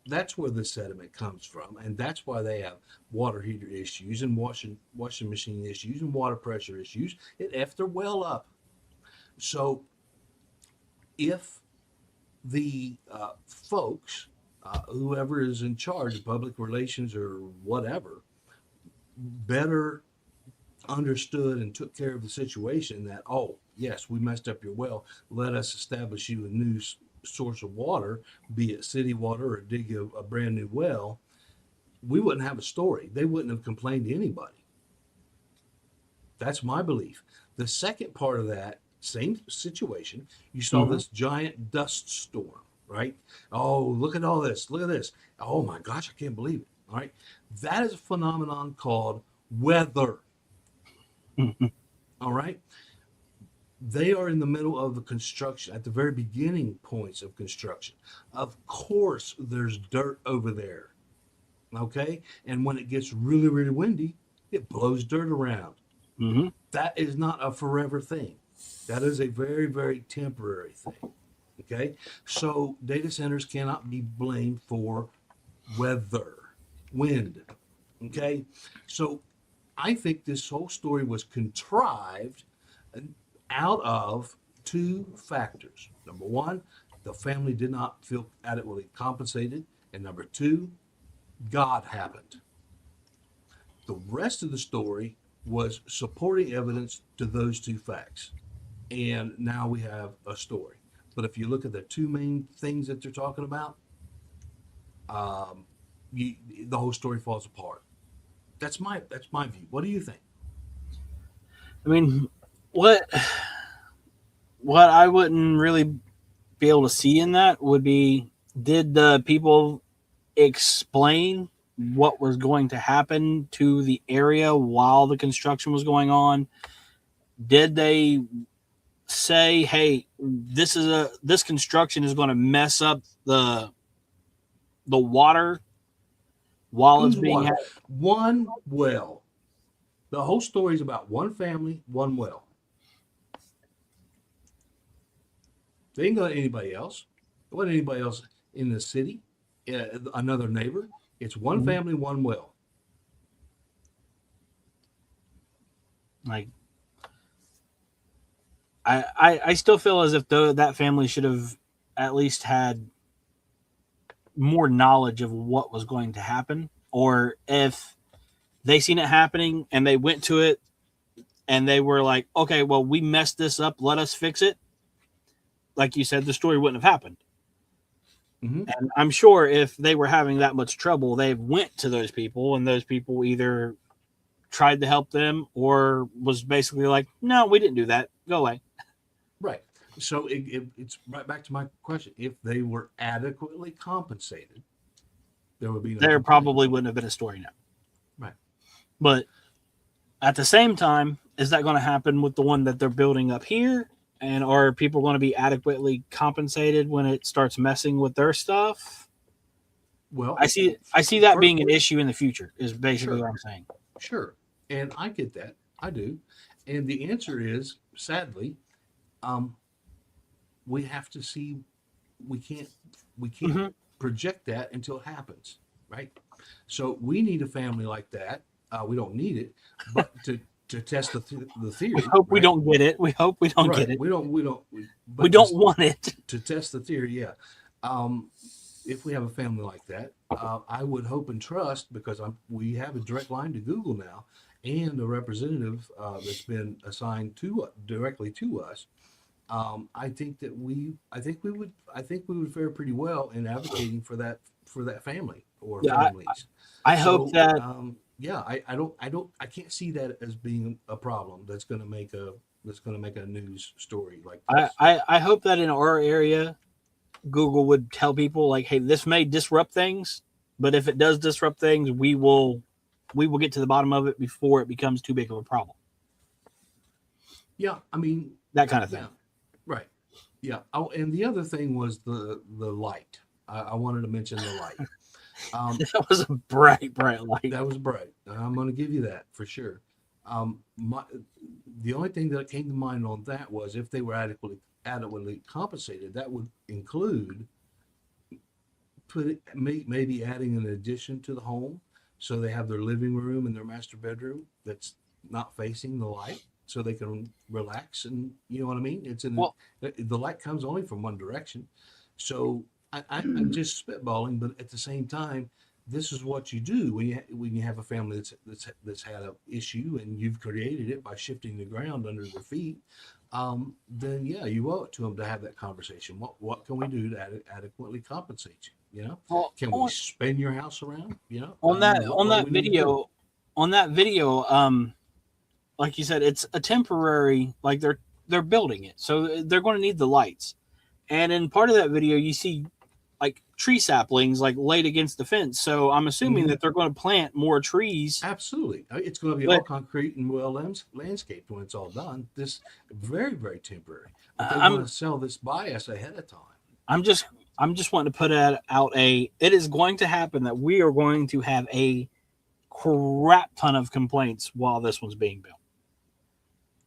that's where the sediment comes from. And that's why they have water heater issues and washing machine issues and water pressure issues. It effed their well up. So if the folks, whoever is in charge of public relations or whatever, better understood and took care of the situation, that, oh, yes, we messed up your well, let us establish you a new source of water, be it city water or dig a brand new well, we wouldn't have a story. They wouldn't have complained to anybody. That's my belief. The second part of that same situation, you saw this giant dust storm, right? Oh, look at all this. Look at this. Oh my gosh, I can't believe it. All right. That is a phenomenon called weather. All right. They are in the middle of the construction, at the very beginning points of construction. Of course, there's dirt over there. Okay. And when it gets really, really windy, it blows dirt around. Mm-hmm. That is not a forever thing. That is a very, very temporary thing. Okay. So data centers cannot be blamed for weather, wind. Okay. So I think this whole story was contrived out of two factors. Number one, the family did not feel adequately compensated. And number two, God happened. The rest of the story was supporting evidence to those two facts. And now we have a story. But if you look at the two main things that they're talking about, the whole story falls apart. That's my view. What do you think? I mean, what I wouldn't really be able to see in that would be, did the people explain what was going to happen to the area while the construction was going on? Did they say, hey, this construction is going to mess up the water while it's being had? One well. The whole story is about one family, one well. They didn't go to anybody else. It wasn't anybody else in the city, another neighbor. It's one family, one well. Like, I still feel as if that family should have at least had more knowledge of what was going to happen, or if they seen it happening and they went to it and they were like, okay, well, we messed this up, let us fix it. Like you said, the story wouldn't have happened. Mm-hmm. And I'm sure if they were having that much trouble, they went to those people, and those people either tried to help them or was basically like, no, we didn't do that. Go away. Right. So it's right back to my question. If they were adequately compensated, there would be no there complaint. probably wouldn't have been a story now. Right. But at the same time, is that going to happen with the one that they're building up here? And are people going to be adequately compensated when it starts messing with their stuff? Well, I see that being an issue in the future, is basically what I'm saying. Sure. And I get that. I do. And the answer is, sadly, we have to see, we can't project that until it happens, right? So we need a family like that. We don't need it, but to test the theory. We hope we don't get it. We hope we don't get it. We don't want it. To test the theory, yeah. If we have a family like that, I would hope and trust, because we have a direct line to Google now, and a representative that's been assigned directly to us. I think we would fare pretty well in advocating for that family or families. I hope that. I can't see that as being a problem that's going to make a news story like this. I hope that in our area, Google would tell people like, hey, this may disrupt things, but if it does disrupt things, we will get to the bottom of it before it becomes too big of a problem. Yeah, I mean that kind of thing. Yeah, right. Yeah. Oh, and the other thing was the light. I wanted to mention the light. That was a bright light. That was bright. I'm going to give you that for sure. The only thing that came to mind on that was if they were adequately compensated, that would include maybe adding an addition to the home, so they have their living room and their master bedroom that's not facing the light, so they can relax, and you know what I mean. The light comes only from one direction, so I'm just spitballing, but at the same time, this is what you do when you have a family that's had an issue and you've created it by shifting the ground under their feet. Then yeah, you owe it to them to have that conversation. What can we do to adequately compensate you? You know, can we spin your house around? You know, on that video, like you said, it's a temporary. Like they're building it, so they're going to need the lights. And in part of that video, you see like tree saplings like laid against the fence. So I'm assuming that they're going to plant more trees. Absolutely. It's going to be all concrete and well landscaped when it's all done. This very, very temporary. But they want to sell this by us ahead of time. I'm just wanting to put out it is going to happen that we are going to have a crap ton of complaints while this one's being built.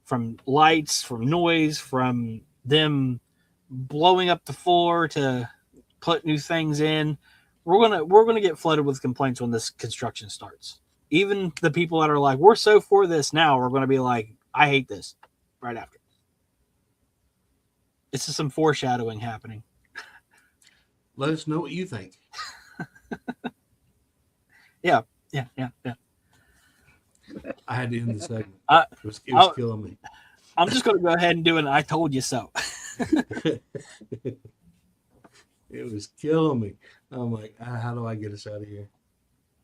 From lights, from noise, from them blowing up the floor to put new things in. We're gonna get flooded with complaints when this construction starts. Even the people that are like, we're so for this now, are going to be like, I hate this right after. It's just some foreshadowing happening. Let us know what you think. Yeah. I had to end the segment. It was killing me. I'm just going to go ahead and do an I told you so. It was killing me. I'm like, how do I get us out of here?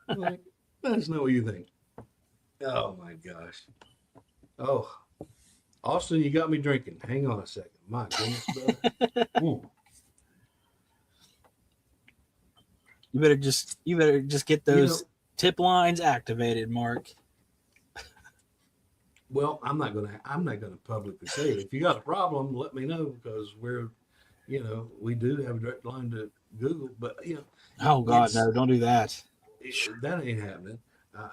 I'm like, let us know what you think. Oh my gosh. Oh, Austin, you got me drinking. Hang on a second. My goodness, brother. You better just get those tip lines activated, Mark. Well, I'm not gonna publicly say it. If you got a problem, let me know, because we do have a direct line to Google, but oh God, no, don't do that. That ain't happening.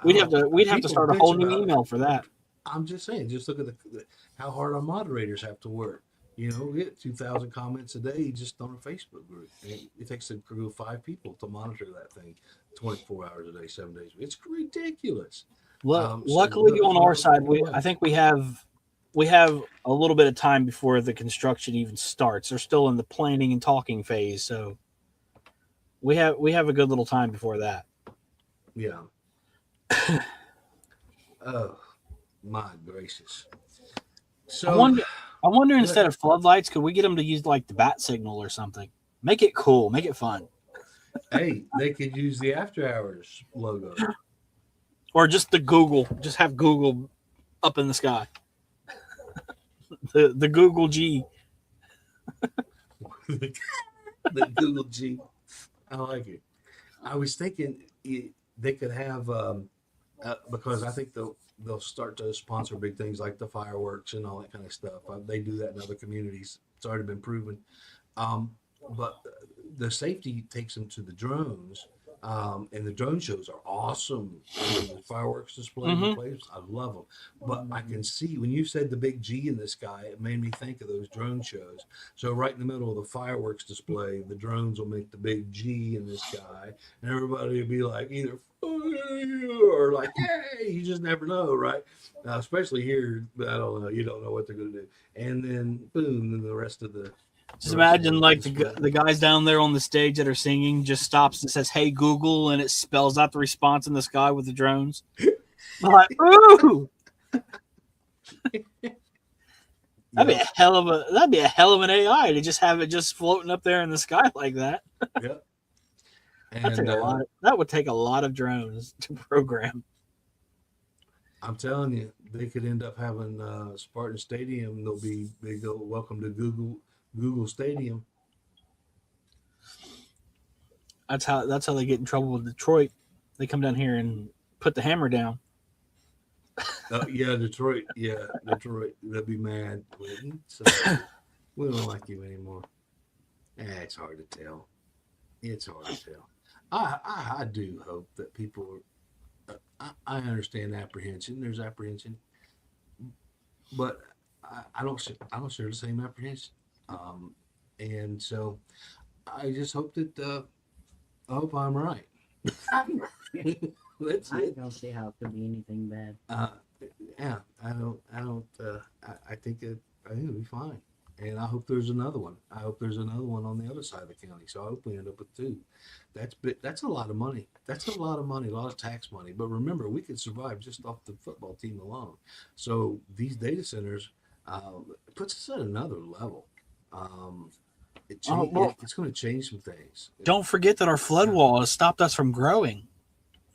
We'd have to start a whole new email for that. I'm just saying, just look at how hard our moderators have to work. We get 2,000 comments a day just on a Facebook group. It takes a group of 5 people to monitor that thing 24 hours a day, 7 days. It's ridiculous. Luckily, on our side, I think we have a little bit of time before the construction even starts. They're still in the planning and talking phase, so we have a good little time before that. Yeah. Oh my gracious! So I wonder instead of floodlights, could we get them to use like the bat signal or something? Make it cool, make it fun. Hey, they could use the After Hours logo. Or just just have Google up in the sky. the Google G. The Google G. I like it. I was thinking they could have because I think they'll start to sponsor big things like the fireworks and all that kind of stuff. They do that in other communities. It's already been proven. But the safety takes them to the drones, and the drone shows are awesome. The fireworks displays, I love them. But I can see when you said the big G in the sky, it made me think of those drone shows. So right in the middle of the fireworks display, the drones will make the big G in the sky, and everybody will be like either or like, yay! You just never know, right? Especially here, I don't know. You don't know what they're going to do, and then boom, then the rest of the. Just imagine like the guys down there on the stage that are singing just stops and says, "Hey Google," and it spells out the response in the sky with the drones. I'm like, ooh, that'd be a hell of an AI to just have it just floating up there in the sky like that. Yep. That would take a lot of drones to program. I'm telling you, they could end up having Spartan Stadium. They go welcome to Google Stadium. That's how they get in trouble with Detroit. They come down here and put the hammer down. Detroit. Yeah, Detroit. They'll be mad. So we don't like you anymore. It's hard to tell. It's hard to tell. I do hope that people are. I understand apprehension. There's apprehension, but I don't share the same apprehension. And so I just hope that I hope I'm right. That's I it. don't see how it could be anything bad. Yeah, I think it'll be fine. And I hope there's another one. I hope there's another one on the other side of the county. So I hope we end up with two. That's a lot of money. That's a lot of money, a lot of tax money. But remember, we could survive just off the football team alone. So these data centers puts us at another level. It's going to change some things. Don't forget that our flood wall has stopped us from growing.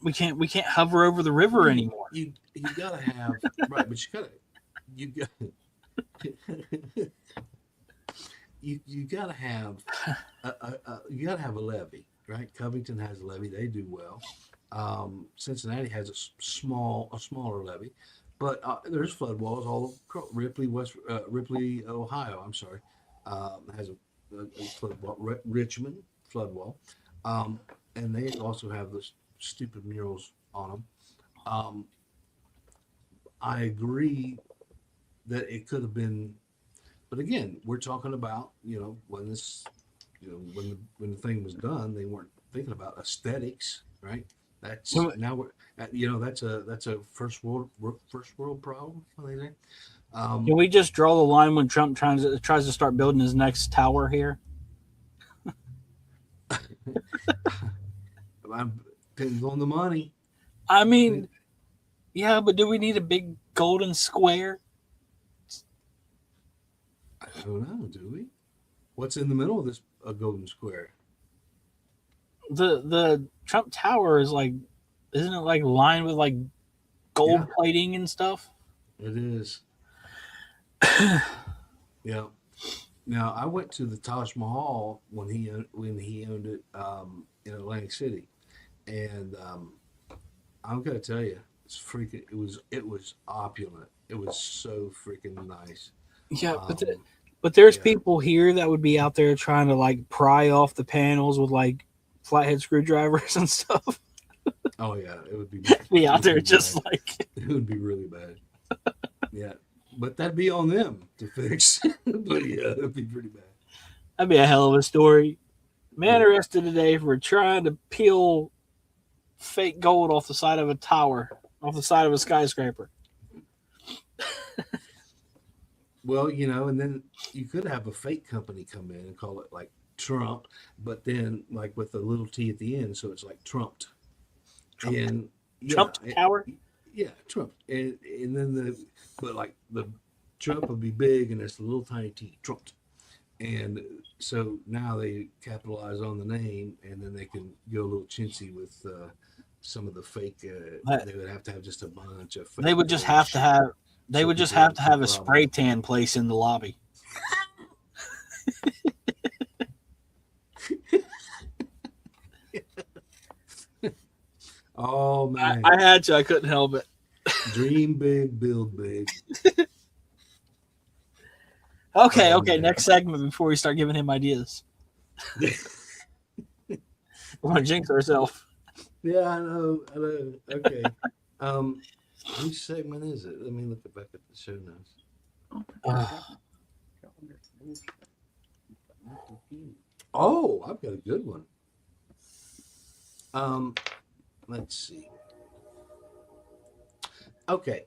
We can't hover over the river anymore. You gotta have right, but you gotta have a levee, right? Covington has a levee; they do well. Cincinnati has a smaller levee, but there's flood walls all over Ripley, Ohio. I'm sorry, has a flood wall. Richmond flood wall, and they also have this stupid murals on them. I agree that it could have been, but again, we're talking about when this, when the thing was done, they weren't thinking about aesthetics, right? That's now we're that's a first world problem. What they say. Can we just draw the line when Trump tries to start building his next tower here? Depends on the money. I mean, yeah, but do we need a big golden square? I don't know. Do we? What's in the middle of this golden square? The Trump Tower is like, isn't it like lined with like gold plating and stuff? It is. Yeah. Now I went to the Taj Mahal when he owned it in Atlantic City, and I'm gonna tell you, it was opulent. It was so freaking nice. Yeah, but there's people here that would be out there trying to like pry off the panels with like flathead screwdrivers and stuff. Oh yeah, it would be out there just bad. Like it would be really bad. Yeah, but that'd be on them to fix. But yeah, it'd be pretty bad. That'd be a hell of a story. Man arrested today for trying to peel fake gold off the side of a tower, off the side of a skyscraper. Well, and then you could have a fake company come in and call it like Trump, but then like with a little T at the end, so it's like Trumped. And Trump Tower? Yeah, Trump. And then the Trump would be big and it's a little tiny T, Trumped. And so now they capitalize on the name, and then they can go a little chintzy with some of the fake. They would have to have just a bunch of. They would just have to have. They would just have to have a spray tan place in the lobby. Oh man, I had to. I couldn't help it. Dream big, build big. Okay, Oh, okay. man. Next segment before we start giving him ideas. We want to jinx ourselves. Yeah, I know. Okay. Which segment is it? Let me look back at the show notes. Oh, I've got a good one. Let's see. Okay.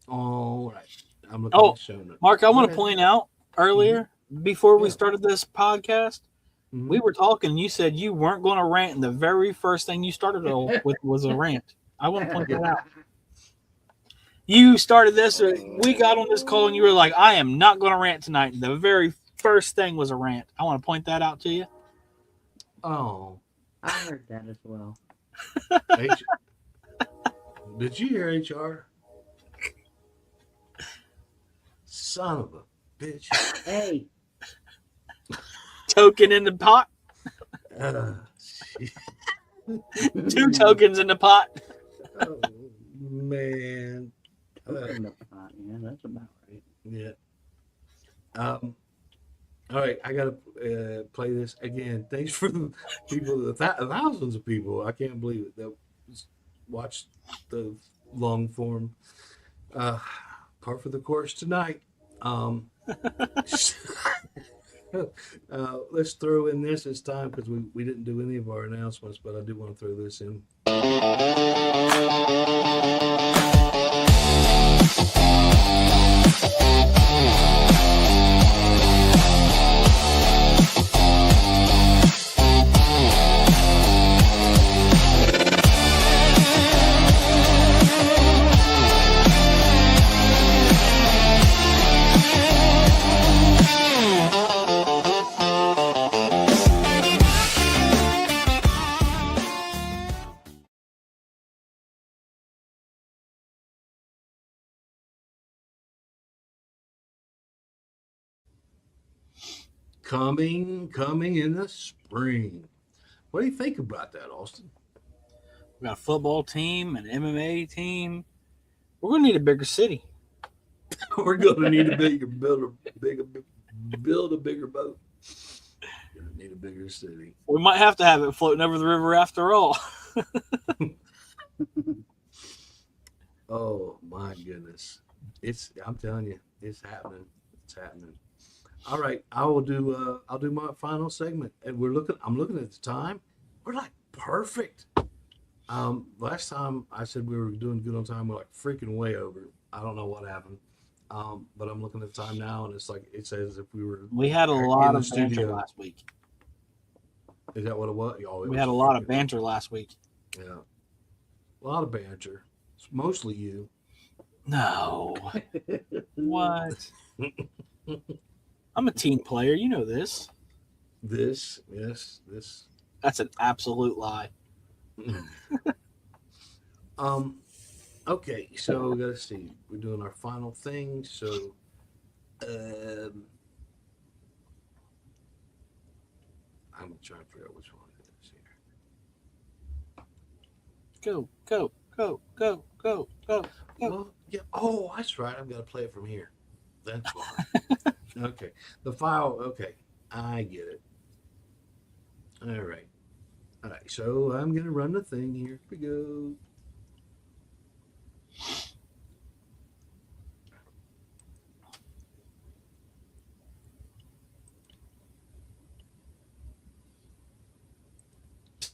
All right. I'm looking at the show notes. Mark, I want to point out earlier, before we started this podcast, we were talking. You said you weren't going to rant, and the very first thing you started with was a rant. I want to point that out. You started this. We got on this call, and you were like, "I am not going to rant tonight." And the very first thing was a rant. I want to point that out to you. Oh, I heard that as well. Did you hear HR? Son of a bitch. Hey. Token in the pot. 2 tokens in the pot. Oh, man. In the pot, yeah, that's about right. Yeah. All right, I gotta play this again. Thanks for the people, the thousands of people. I can't believe it that watched the long form. Par for the course tonight. Let's throw in this time because we didn't do any of our announcements, but I do want to throw this in. Coming in the spring. What do you think about that, Austin? We got a football team, an MMA team. We're going to need a bigger city. We're going to need a build a bigger boat. We're going to need a bigger city. We might have to have it floating over the river after all. Oh my goodness. I'm telling you, it's happening. It's happening. All right, I'll do my final segment. And I'm looking at the time. We're like perfect. Last time I said we were doing good on time, we're like freaking way over. I don't know what happened. But I'm looking at the time now, and it's like it says if we were. We had a lot of banter last week. Is that what it was? We had a lot of banter last week. Yeah, a lot of banter. It's mostly you. No. What? I'm a team player. You know this. This. That's an absolute lie. Okay, so let's see. We're doing our final thing. So, I'm gonna try and figure out which one it is here. Go. Well, yeah. Oh, that's right. I've got to play it from here. That's why. Okay. The file. Okay. I get it. All right. So I'm going to run the thing. Here we go.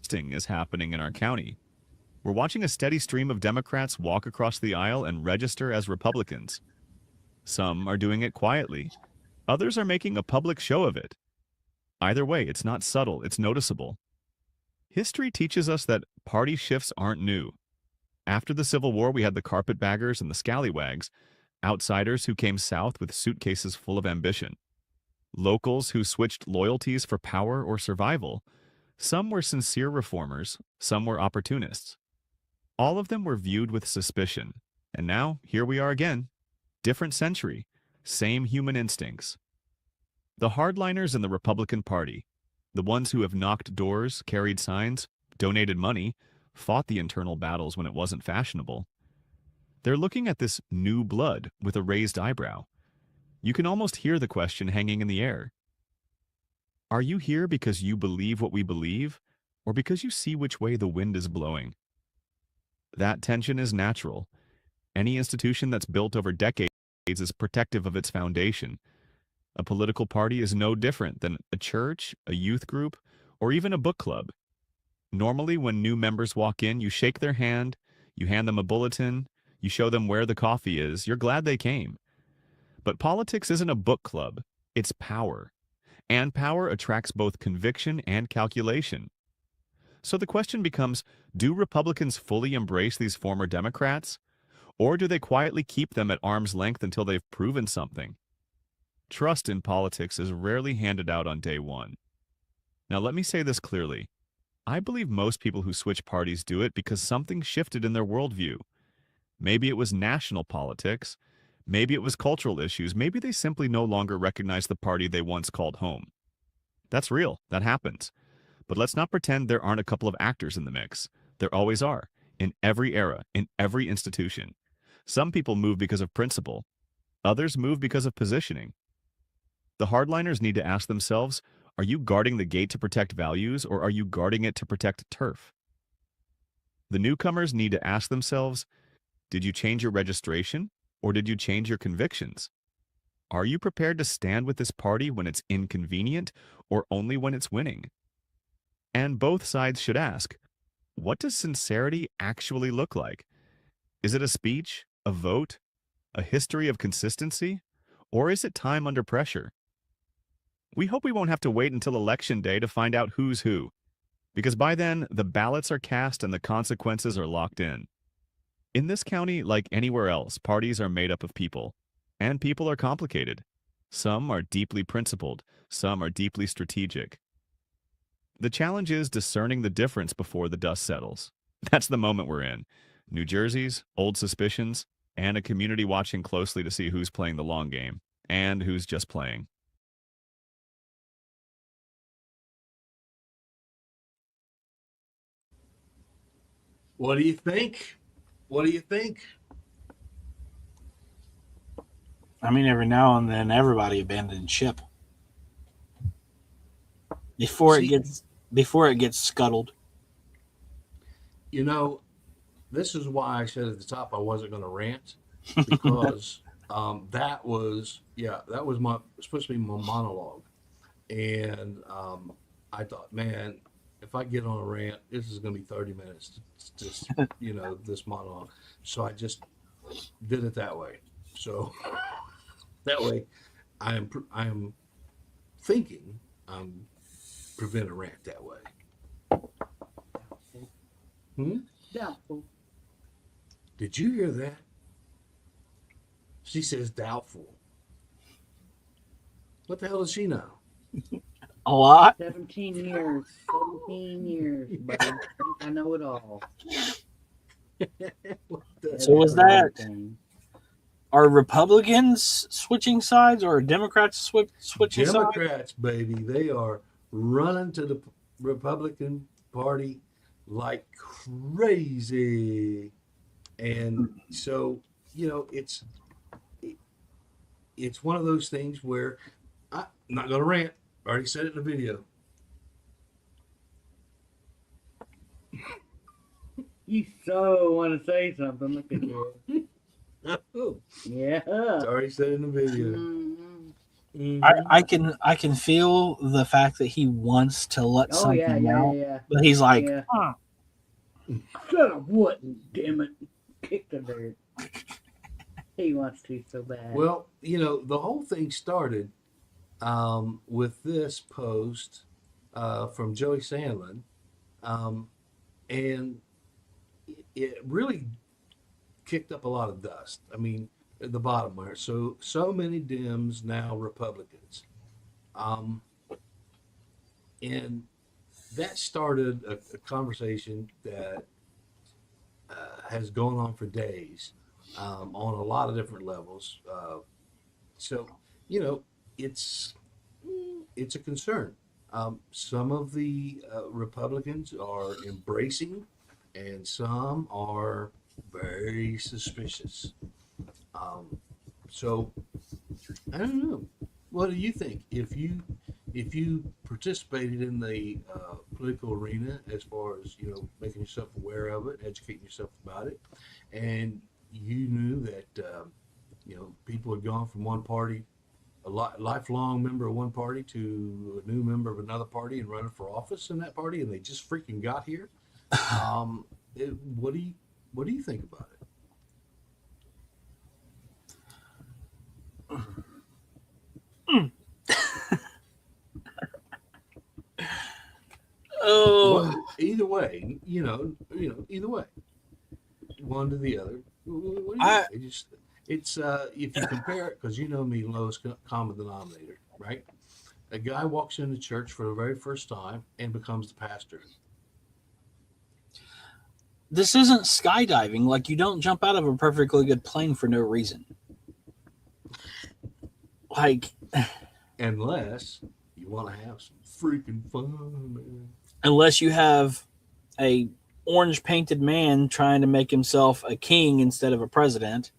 Is happening in our county. We're watching a steady stream of Democrats walk across the aisle and register as Republicans. Some are doing it quietly. Others are making a public show of it. Either way, it's not subtle, it's noticeable. History teaches us that party shifts aren't new. After the Civil War, we had the carpetbaggers and the scallywags, outsiders who came south with suitcases full of ambition, locals who switched loyalties for power or survival. Some were sincere reformers, some were opportunists. All of them were viewed with suspicion, and now here we are again. Different century, same human instincts. The hardliners in the Republican Party, the ones who have knocked doors, carried signs, donated money, fought the internal battles when it wasn't fashionable. They're looking at this new blood with a raised eyebrow. You can almost hear the question hanging in the air. Are you here because you believe what we believe, or because you see which way the wind is blowing? That tension is natural. Any institution that's built over decades is protective of its foundation. A political party is no different than a church, a youth group, or even a book club. Normally, when new members walk in, you shake their hand, you hand them a bulletin, you show them where the coffee is, you're glad they came. But politics isn't a book club, it's power. And power attracts both conviction and calculation. So the question becomes, do Republicans fully embrace these former Democrats? Or do they quietly keep them at arm's length until they've proven something? Trust in politics is rarely handed out on day one. Now let me say this clearly. I believe most people who switch parties do it because something shifted in their worldview. Maybe it was national politics. Maybe it was cultural issues. Maybe they simply no longer recognize the party they once called home. That's real. That happens. But let's not pretend there aren't a couple of actors in the mix. There always are, in every era, in every institution. Some people move because of principle. Others move because of positioning. The hardliners need to ask themselves, are you guarding the gate to protect values, or are you guarding it to protect turf? The newcomers need to ask themselves, did you change your registration, or did you change your convictions? Are you prepared to stand with this party when it's inconvenient, or only when it's winning? And both sides should ask, what does sincerity actually look like? Is it a speech, a vote, a history of consistency, or is it time under pressure? We hope we won't have to wait until Election Day to find out who's who, because by then, the ballots are cast and the consequences are locked in. In this county, like anywhere else, parties are made up of people, and people are complicated. Some are deeply principled, some are deeply strategic. The challenge is discerning the difference before the dust settles. That's the moment we're in. New Jersey's, old suspicions, and a community watching closely to see who's playing the long game, and who's just playing. What do you think? What do you think? I mean, every now and then, everybody abandons ship before it gets scuttled. You know, this is why I said at the top I wasn't going to rant, because that was supposed to be my monologue, and I thought, man, if I get on a rant, this is going to be 30 minutes. It's just this monologue. So I just did it that way. So that way, I am thinking prevent a rant that way. Doubtful. Did you hear that? She says doubtful. What the hell does she know? A lot. 17 years. 17 years, buddy. I think I know it all. So was that... Are Republicans switching sides, or are Democrats switching sides? Democrats, baby. They are running to the Republican Party like crazy. And so, it's one of those things where I'm not going to rant. I already said it in the video. You so want to say something. Look at you. Oh. Yeah. It's already said in the video. Mm-hmm. I can feel the fact that he wants to let something out, but he's like, Shut up, what? Damn it! Kick the dirt. He wants to so bad. Well, the whole thing started with this post from Joey Sandlin, and it really kicked up a lot of dust. I mean, at the bottom where so many Dems, now Republicans, and that started a conversation that has gone on for days on a lot of different levels. So it's a concern. Some of the Republicans are embracing and some are very suspicious. So I don't know. What do you think? If you participated in the political arena, as far as making yourself aware of it, educating yourself about it, and you knew that people had gone from one party, a lifelong member of one party, to a new member of another party and running for office in that party, and they just freaking got here. What do you think about it? Oh, well, either way, either way, one to the other. What do you think? It's if you compare it, because me, lowest common denominator, right? A guy walks into church for the very first time and becomes the pastor. This isn't skydiving. Like, you don't jump out of a perfectly good plane for no reason. Like, unless you want to have some freaking fun, man. Unless you have a orange painted man trying to make himself a king instead of a president,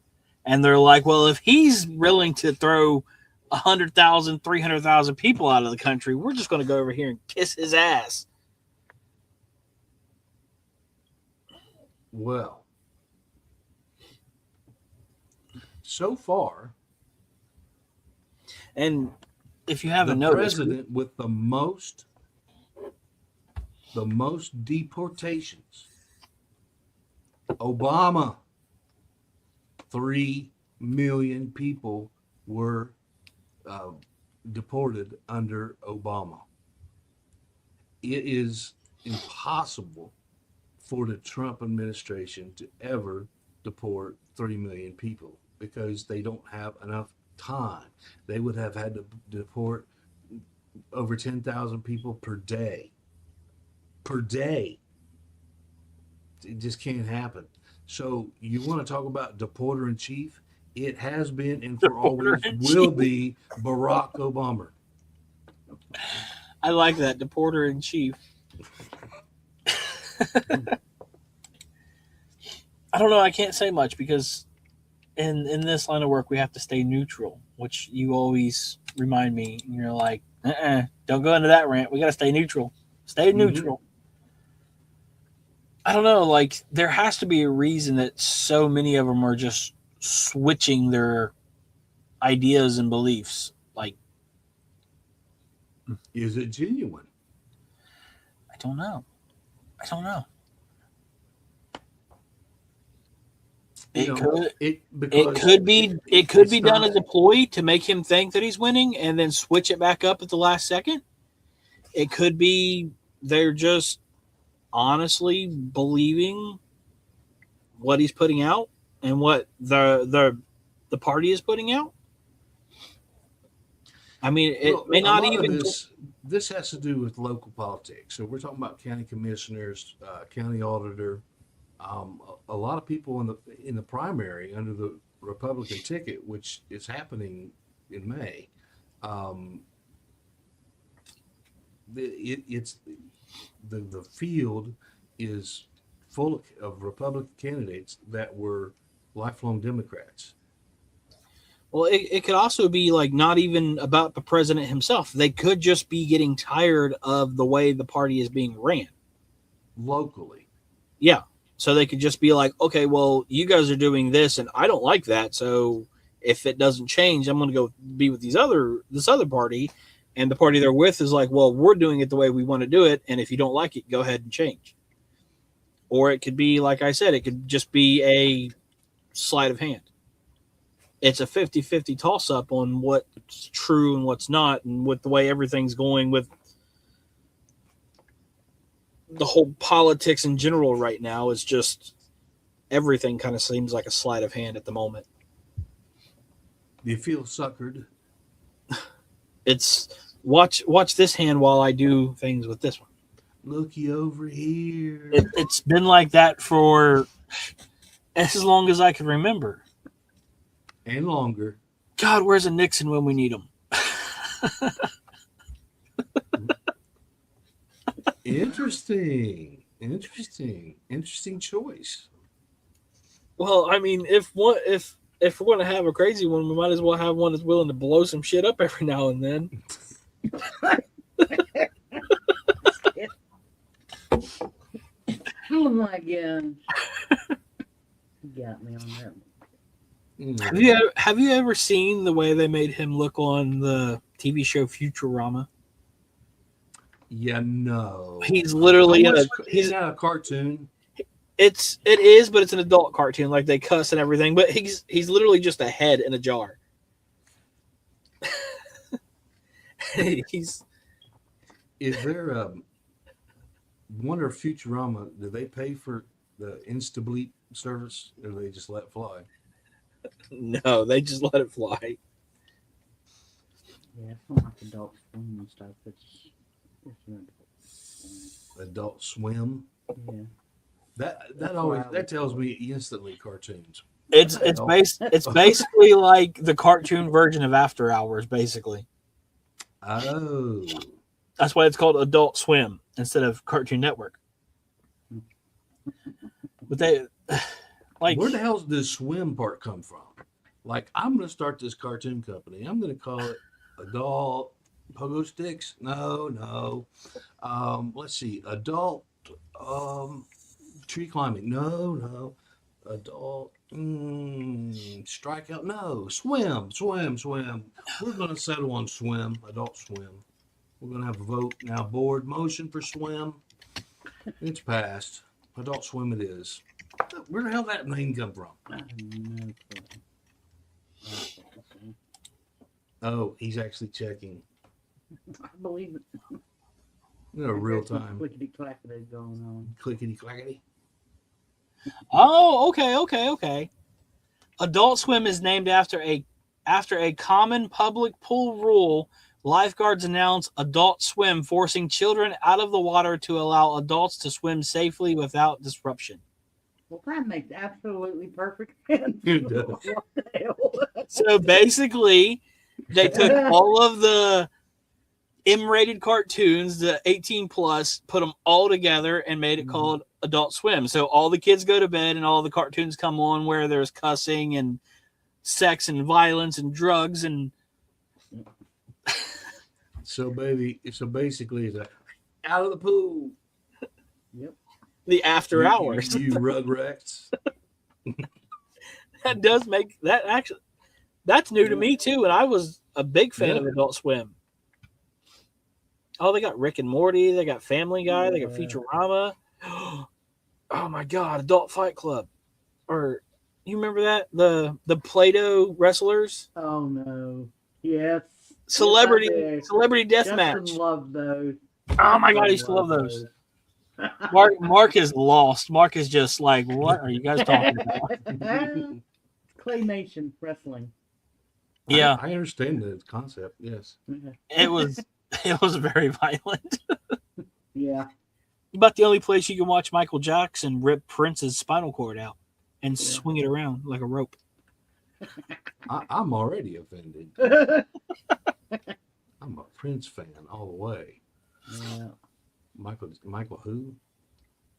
and they're like, well, if he's willing to throw 100,000, 300,000 people out of the country, we're just going to go over here and kiss his ass. Well, so far, and if you haven't noticed, the president with the most deportations, Obama, 3 million people were deported under Obama. It is impossible for the Trump administration to ever deport 3 million people because they don't have enough time. They would have had to deport over 10,000 people per day. Per day. It just can't happen. So you want to talk about deporter in chief? It has been and for always will be Barack Obama. I like that, deporter in chief. I don't know. I can't say much because in this line of work, we have to stay neutral, which you always remind me. And you're like, don't go into that rant. We got to stay neutral. Stay neutral. I don't know. Like, there has to be a reason that so many of them are just switching their ideas and beliefs. Like, is it genuine? I don't know. It could be done as a ploy to make him think that he's winning and then switch it back up at the last second. It could be they're just honestly believing what he's putting out and what the party is putting out. I mean, may not even. This has to do with local politics. So we're talking about county commissioners, county auditor. A lot of people in the primary under the Republican ticket, which is happening in May. The field is full of Republican candidates that were lifelong Democrats. Well, it could also be like not even about the president himself. They could just be getting tired of the way the party is being ran locally. Yeah. So they could just be like, okay, well, you guys are doing this and I don't like that. So if it doesn't change, I'm going to go be with this other party. And the party they're with is like, well, we're doing it the way we want to do it. And if you don't like it, go ahead and change. Or it could be, like I said, it could just be a sleight of hand. It's a 50-50 toss-up on what's true and what's not. And with the way everything's going with the whole politics in general right now, is just everything kind of seems like a sleight of hand at the moment. You feel suckered. It's watch this hand while I do things with this one. Looky over here. It's been like that for as long as I can remember. And longer. God, where's a Nixon when we need him? Interesting. Interesting choice. Well, I mean, if we're going to have a crazy one, we might as well have one that's willing to blow some shit up every now and then. Oh my god! You got me on that one. Have you ever seen the way they made him look on the TV show Futurama? Yeah, no. He's literally he's not a cartoon. It is, but it's an adult cartoon. Like they cuss and everything, but he's literally just a head in a jar. Is there wonder if Futurama, do they pay for the Insta-bleep service, or do they just let it fly? No, they just let it fly. Yeah, it's not like Adult Swim and stuff. It's Adult Swim. Yeah. That tells me instantly cartoons. It's basically like the cartoon version of After Hours, basically. Oh. That's why it's called Adult Swim instead of Cartoon Network. But they like, where the hell does the swim part come from? Like, I'm going to start this cartoon company. I'm going to call it Adult Pogo Sticks. No. Let's see. Adult tree climbing. No. Adult strikeout. No. Swim. We're going to settle on swim. Adult Swim. We're going to have a vote now. Board motion for swim. It's passed. Adult Swim it is. Where the hell did that name come from? Oh, he's actually checking. I believe it. Real time. Clickety clackety going on. Clickety clackety. Oh, okay. Adult Swim is named after a common public pool rule. Lifeguards announce Adult Swim, forcing children out of the water to allow adults to swim safely without disruption. Well, that makes absolutely perfect sense. It does. What the hell? So basically, they took all of the M-rated cartoons, the 18 plus, put them all together and made it called Adult Swim. So all the kids go to bed and all the cartoons come on where there's cussing and sex and violence and drugs and. So basically, it's out of the pool. Yep. The After Hours. You Rugrats. That does make that actually. That's new to me too, and I was a big fan of Adult Swim. Oh, they got Rick and Morty. They got Family Guy. They got Futurama. Oh my God, Adult Fight Club. Or you remember that the Play-Doh wrestlers? Oh no. Yes. Celebrity Deathmatch. Justin loved those. Oh my God, I used to love those. Mark is lost. Mark is just like, what are you guys talking about? Claymation wrestling. Yeah, I understand the concept. Yes, it was very violent. Yeah, about the only place you can watch Michael Jackson rip Prince's spinal cord out and swing it around like a rope. I'm already offended. I'm a Prince fan all the way. Yeah. Michael who?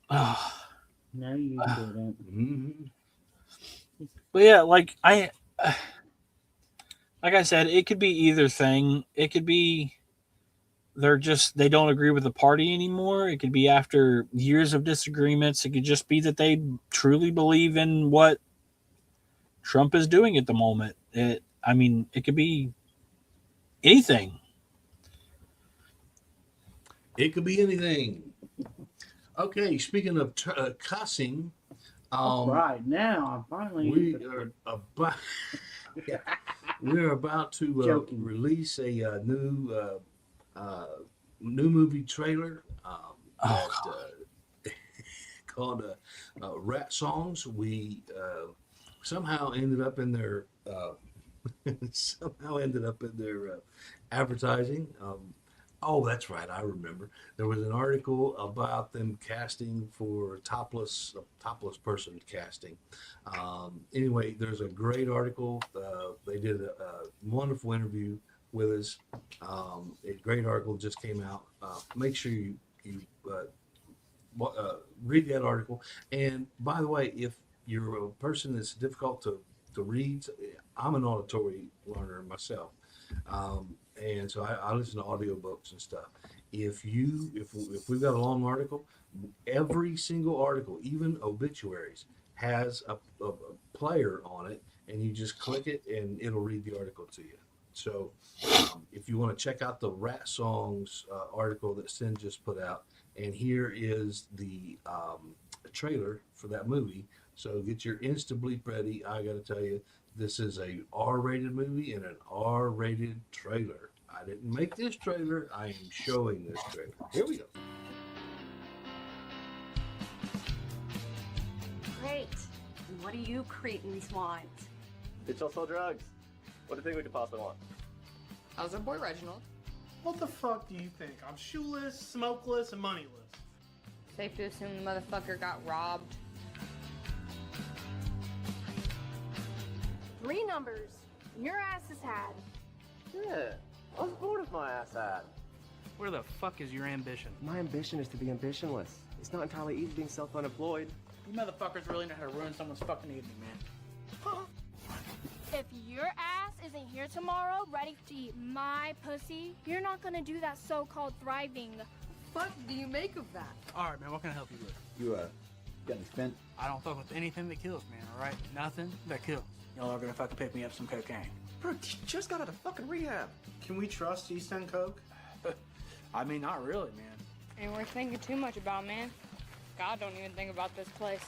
No, you didn't. Mm-hmm. But yeah, like I said, it could be either thing. It could be they don't agree with the party anymore. It could be after years of disagreements. It could just be that they truly believe in what Trump is doing at the moment. It could be anything. It could be anything. Okay, speaking of cussing, right now, finally, we're about to release a new movie trailer called Rat Songs. We somehow ended up in their advertising. Oh, that's right. I remember. There was an article about them casting for topless person casting. Anyway, there's a great article. They did a wonderful interview with us. A great article just came out. Make sure you read that article. And by the way, if you're a person that's difficult to read, I'm an auditory learner myself, and so I listen to audiobooks and stuff. If we've got a long article, every single article, even obituaries, has a player on it, and you just click it and it'll read the article to you. So if you want to check out the Rat Songs article that Sin just put out, and here is the trailer for that movie. So get your Insta-bleep ready. I got to tell you, this is a R-rated movie and an R-rated trailer. I didn't make this trailer. I am showing this trailer. Here we go. Great. And what do you cretins want? Digital sell drugs. What do you think we could possibly want? How's our boy Reginald? What the fuck do you think? I'm shoeless, smokeless, and moneyless. Safe to assume the motherfucker got robbed. 3 numbers. Your ass is had. Yeah, I was bored of my ass hat. Where the fuck is your ambition? My ambition is to be ambitionless. It's not entirely easy being self-unemployed. You motherfuckers really know how to ruin someone's fucking evening, man. If your ass isn't here tomorrow ready to eat my pussy, you're not gonna do that so-called thriving. What do you make of that? Alright, man, what can I help you with? You, got any spent? I don't fuck with anything that kills, man, alright? Nothing that kills. Y'all are gonna fucking pick me up some cocaine. Bro, you just got out of fucking rehab. Can we trust East End Coke? I mean, not really, man. Ain't worth thinking too much about, man. God don't even think about this place.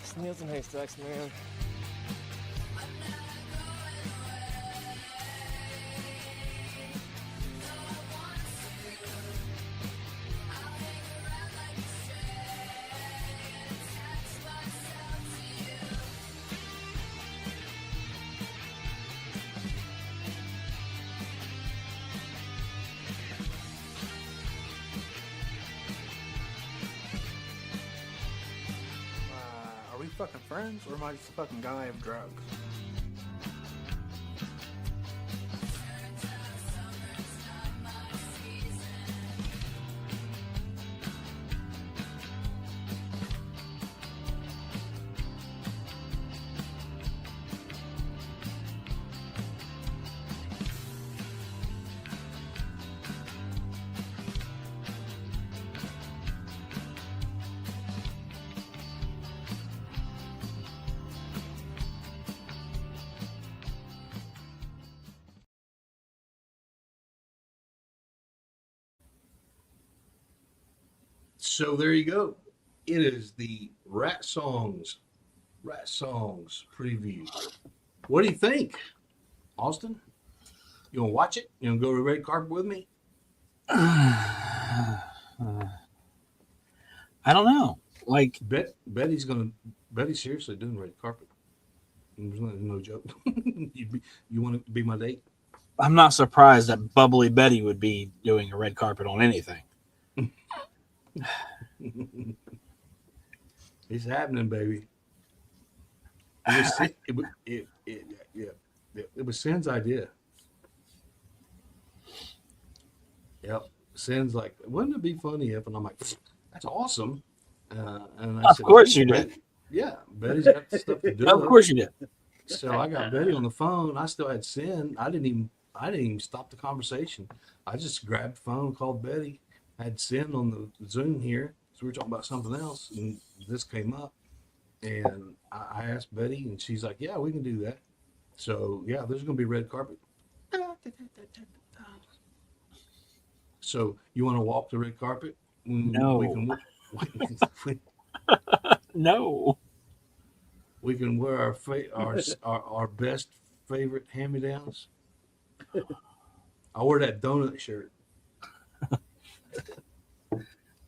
Snails and haystacks, man. Are we fucking friends, or am I just a fucking guy of drugs? So there you go. It is the Rat Songs preview. What do you think, Austin? You want to watch it? You want to go to the red carpet with me? I don't know. Like Betty's seriously doing red carpet. No joke. You want to be my date? I'm not surprised that Bubbly Betty would be doing a red carpet on anything. It's happening, baby. It was Sin's idea. Yep. Sin's like, wouldn't it be funny if? And I'm like, that's awesome. And I of said, course you did. Yeah, Betty's got stuff to do. Of course you did. So I got Betty on the phone. I still had Sin. I didn't even stop the conversation. I just grabbed the phone, called Betty. I had Sin on the Zoom here. So we were talking about something else, and this came up. And I asked Betty, and she's like, yeah, we can do that. So, yeah, there's going to be red carpet. So, you want to walk the red carpet? No. No. We can wear our best favorite hand-me-downs. I wear that donut shirt.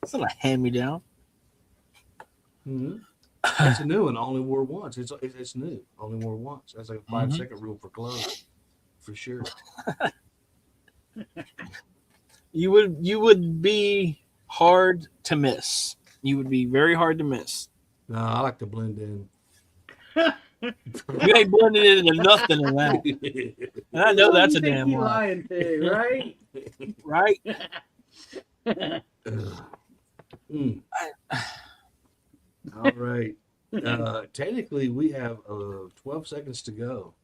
It's not a hand-me-down. Mm-hmm. It's a new one. Only wore once. It's new. Only wore once. That's like a 5-second rule for clothes, for sure. You would be hard to miss. You would be very hard to miss. No, I like to blend in. You ain't blending into nothing in that. And I know that's a damn lie. Lying to, right? Right? All right. Technically, we have 12 seconds to go.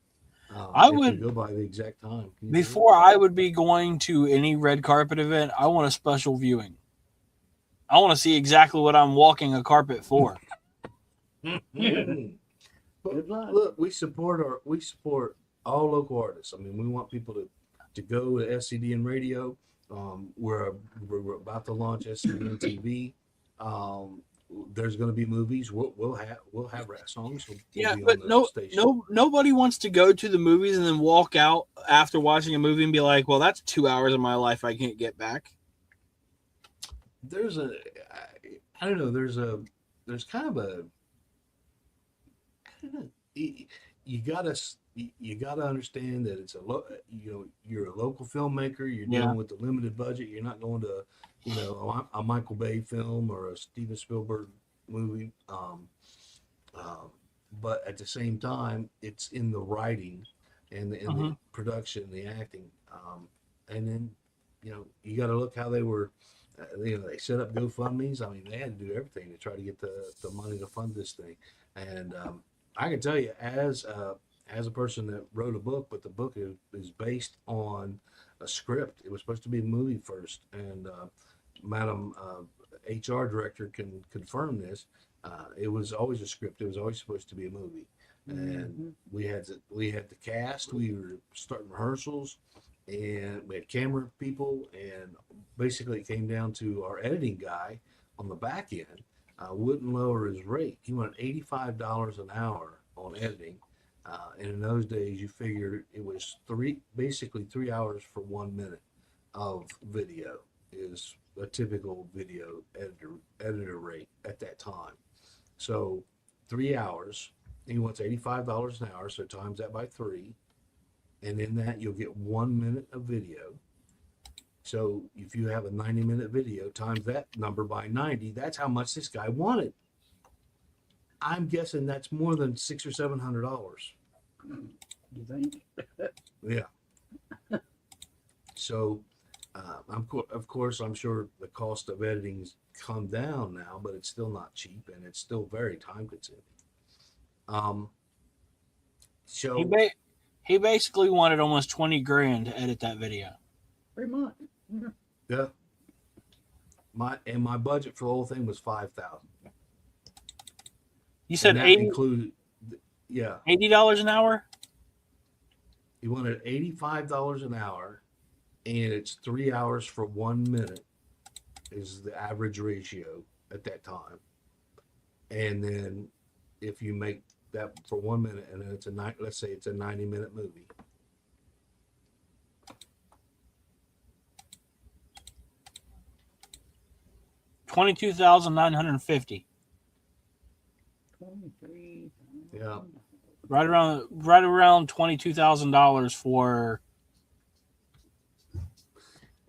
I if we would go by the exact time. Can you do Before I would be going to any red carpet event, I want a special viewing. I want to see exactly what I'm walking a carpet for. it? But look, we support all local artists. I mean, we want people to go to SCDN Radio. We're about to launch SCDN TV. There's going to be movies. We'll have rap songs. We'll be but on the station. nobody wants to go to the movies and then walk out after watching a movie and be like, "Well, that's 2 hours of my life I can't get back." There's I don't know. There's kind of a, you gotta understand that it's you're a local filmmaker. You're dealing with a limited budget. You're not going to a Michael Bay film or a Steven Spielberg movie. But at the same time, it's in the writing and the production, the acting, and then you got to look how they were. They set up GoFundMe's. I mean, they had to do everything to try to get the money to fund this thing. And I can tell you, as a person that wrote a book, but the book is based on a script. It was supposed to be a movie first, and Madam HR director can confirm this. It was always a script. It was always supposed to be a movie, and we had the cast. We were starting rehearsals, and we had camera people, and basically it came down to our editing guy on the back end wouldn't lower his rate. He wanted $85 an hour on editing, and in those days you figured it was basically 3 hours for 1 minute of video is a typical video editor rate at that time. So 3 hours, he wants $85 an hour, so times that by 3. And in that, you'll get 1 minute of video. So if you have a 90-minute video, times that number by 90, that's how much this guy wanted. I'm guessing that's more than $600 or $700. You think? Yeah. So, of course, I'm sure the cost of editing's come down now, but it's still not cheap, and it's still very time-consuming. So he basically wanted almost 20 grand to edit that video. Pretty much. Yeah. My budget for the whole thing was $5,000. You said that 80 included, yeah. $80 an hour? He wanted $85 an hour, and it's 3 hours for 1 minute is the average ratio at that time. And then if you make that for 1 minute, and then let's say it's a 90-minute movie. $22,950. 23. Yeah. Right around $22,000 for.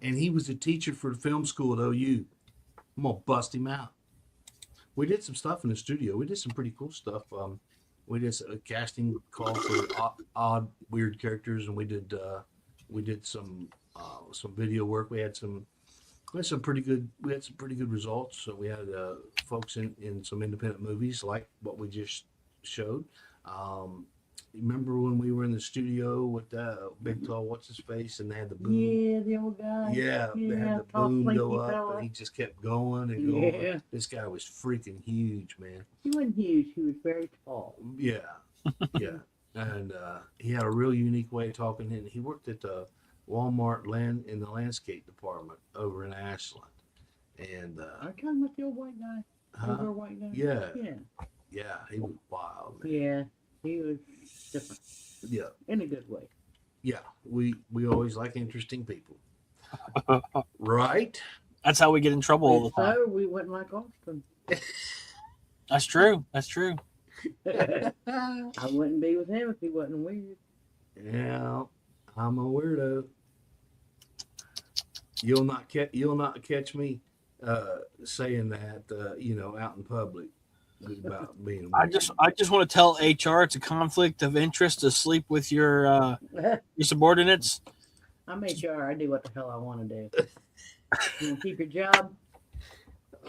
And he was a teacher for the film school at OU. I'm gonna bust him out. We did some stuff in the studio. We did some pretty cool stuff. We did a casting call for odd, weird characters, and we did some video work. We had some pretty good results. So we had folks in some independent movies like what we just showed. Remember when we were in the studio with Big Tall, what's his face, and they had the boom? Yeah, the old guy. Yeah, they had the boom go up, and he just kept going and going. Yeah. This guy was freaking huge, man. He wasn't huge. He was very tall. Yeah, yeah. And he had a real unique way of talking. And he worked at the Walmart in the landscape department over in Ashland. And are you talking about the old white guy? Older white guy? Yeah. Yeah. Yeah, he was wild, man. Yeah, he was different. Yeah. In a good way. Yeah, we always like interesting people. Right? That's how we get in trouble all the time. So we wouldn't like Austin. That's true. That's true. I wouldn't be with him if he wasn't weird. Yeah, I'm a weirdo. You'll not catch me saying that out in public about being weird. I just want to tell HR it's a conflict of interest to sleep with your subordinates. I'm HR. I do what the hell I want to do. You want to keep your job?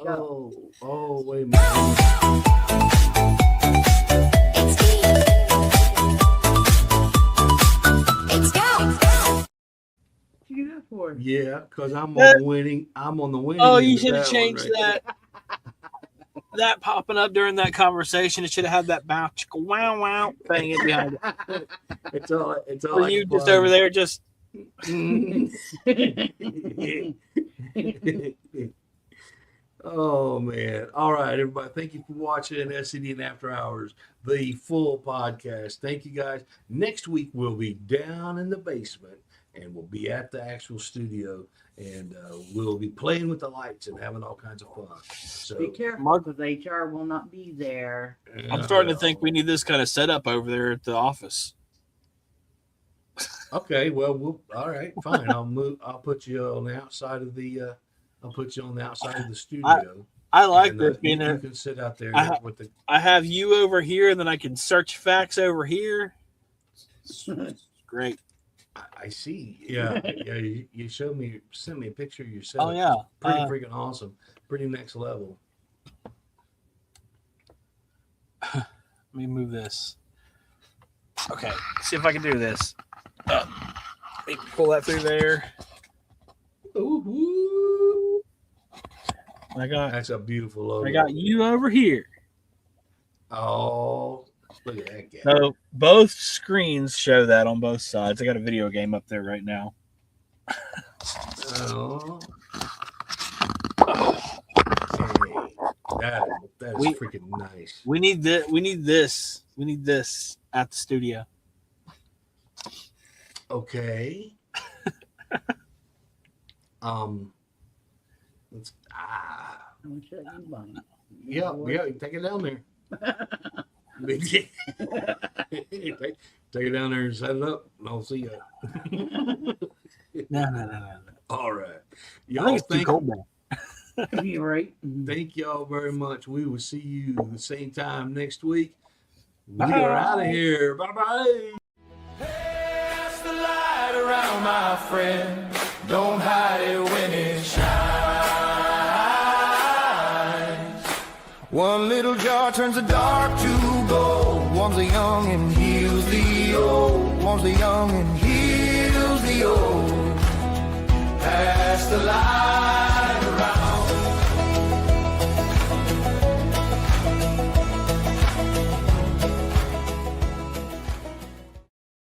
Oh, wait a minute. Yeah, because I'm on the winning. I'm on the winning. Oh, end you of should have that changed one right that popping up during that conversation. It should have had that bounce wow wow thing in behind it. It's all. For like you just fun. over there, just Oh man! All right, everybody. Thank you for watching SCDN After Hours, the full podcast. Thank you, guys. Next week we'll be down in the basement, and we'll be at the actual studio, and we'll be playing with the lights and having all kinds of fun. So be careful, because HR will not be there. I'm starting to think we need this kind of setup over there at the office. Okay, well, all right, fine. I'll put you on the outside of the. I'll put you on the outside of the studio. I like this being you there. can sit out there with the. I have you over here, and then I can search facts over here. Great. I see. Yeah, yeah. You sent me a picture of yourself. Oh yeah, pretty freaking awesome. Pretty next level. Let me move this. Okay, see if I can do this. Let me pull that through there. Ooh, that's a beautiful logo. I got you over here. Oh, look at that guy. So both screens show that on both sides. I got a video game up there right now. Oh. That is freaking nice. We need this. We need this. We need this at the studio. Okay. Let's yeah, take it down there. take it down there and set it up, and I'll see you. No. All right. I think it's too cold now. You're right. Thank y'all very much. We will see you the same time next week. We Bye. are out of here. Bye-bye. Pass the light around, my friend. Don't hide it when it shines. One little jar turns the dark to gold. Warms the young and heals the old. Warms the young and heals the old. Pass the light.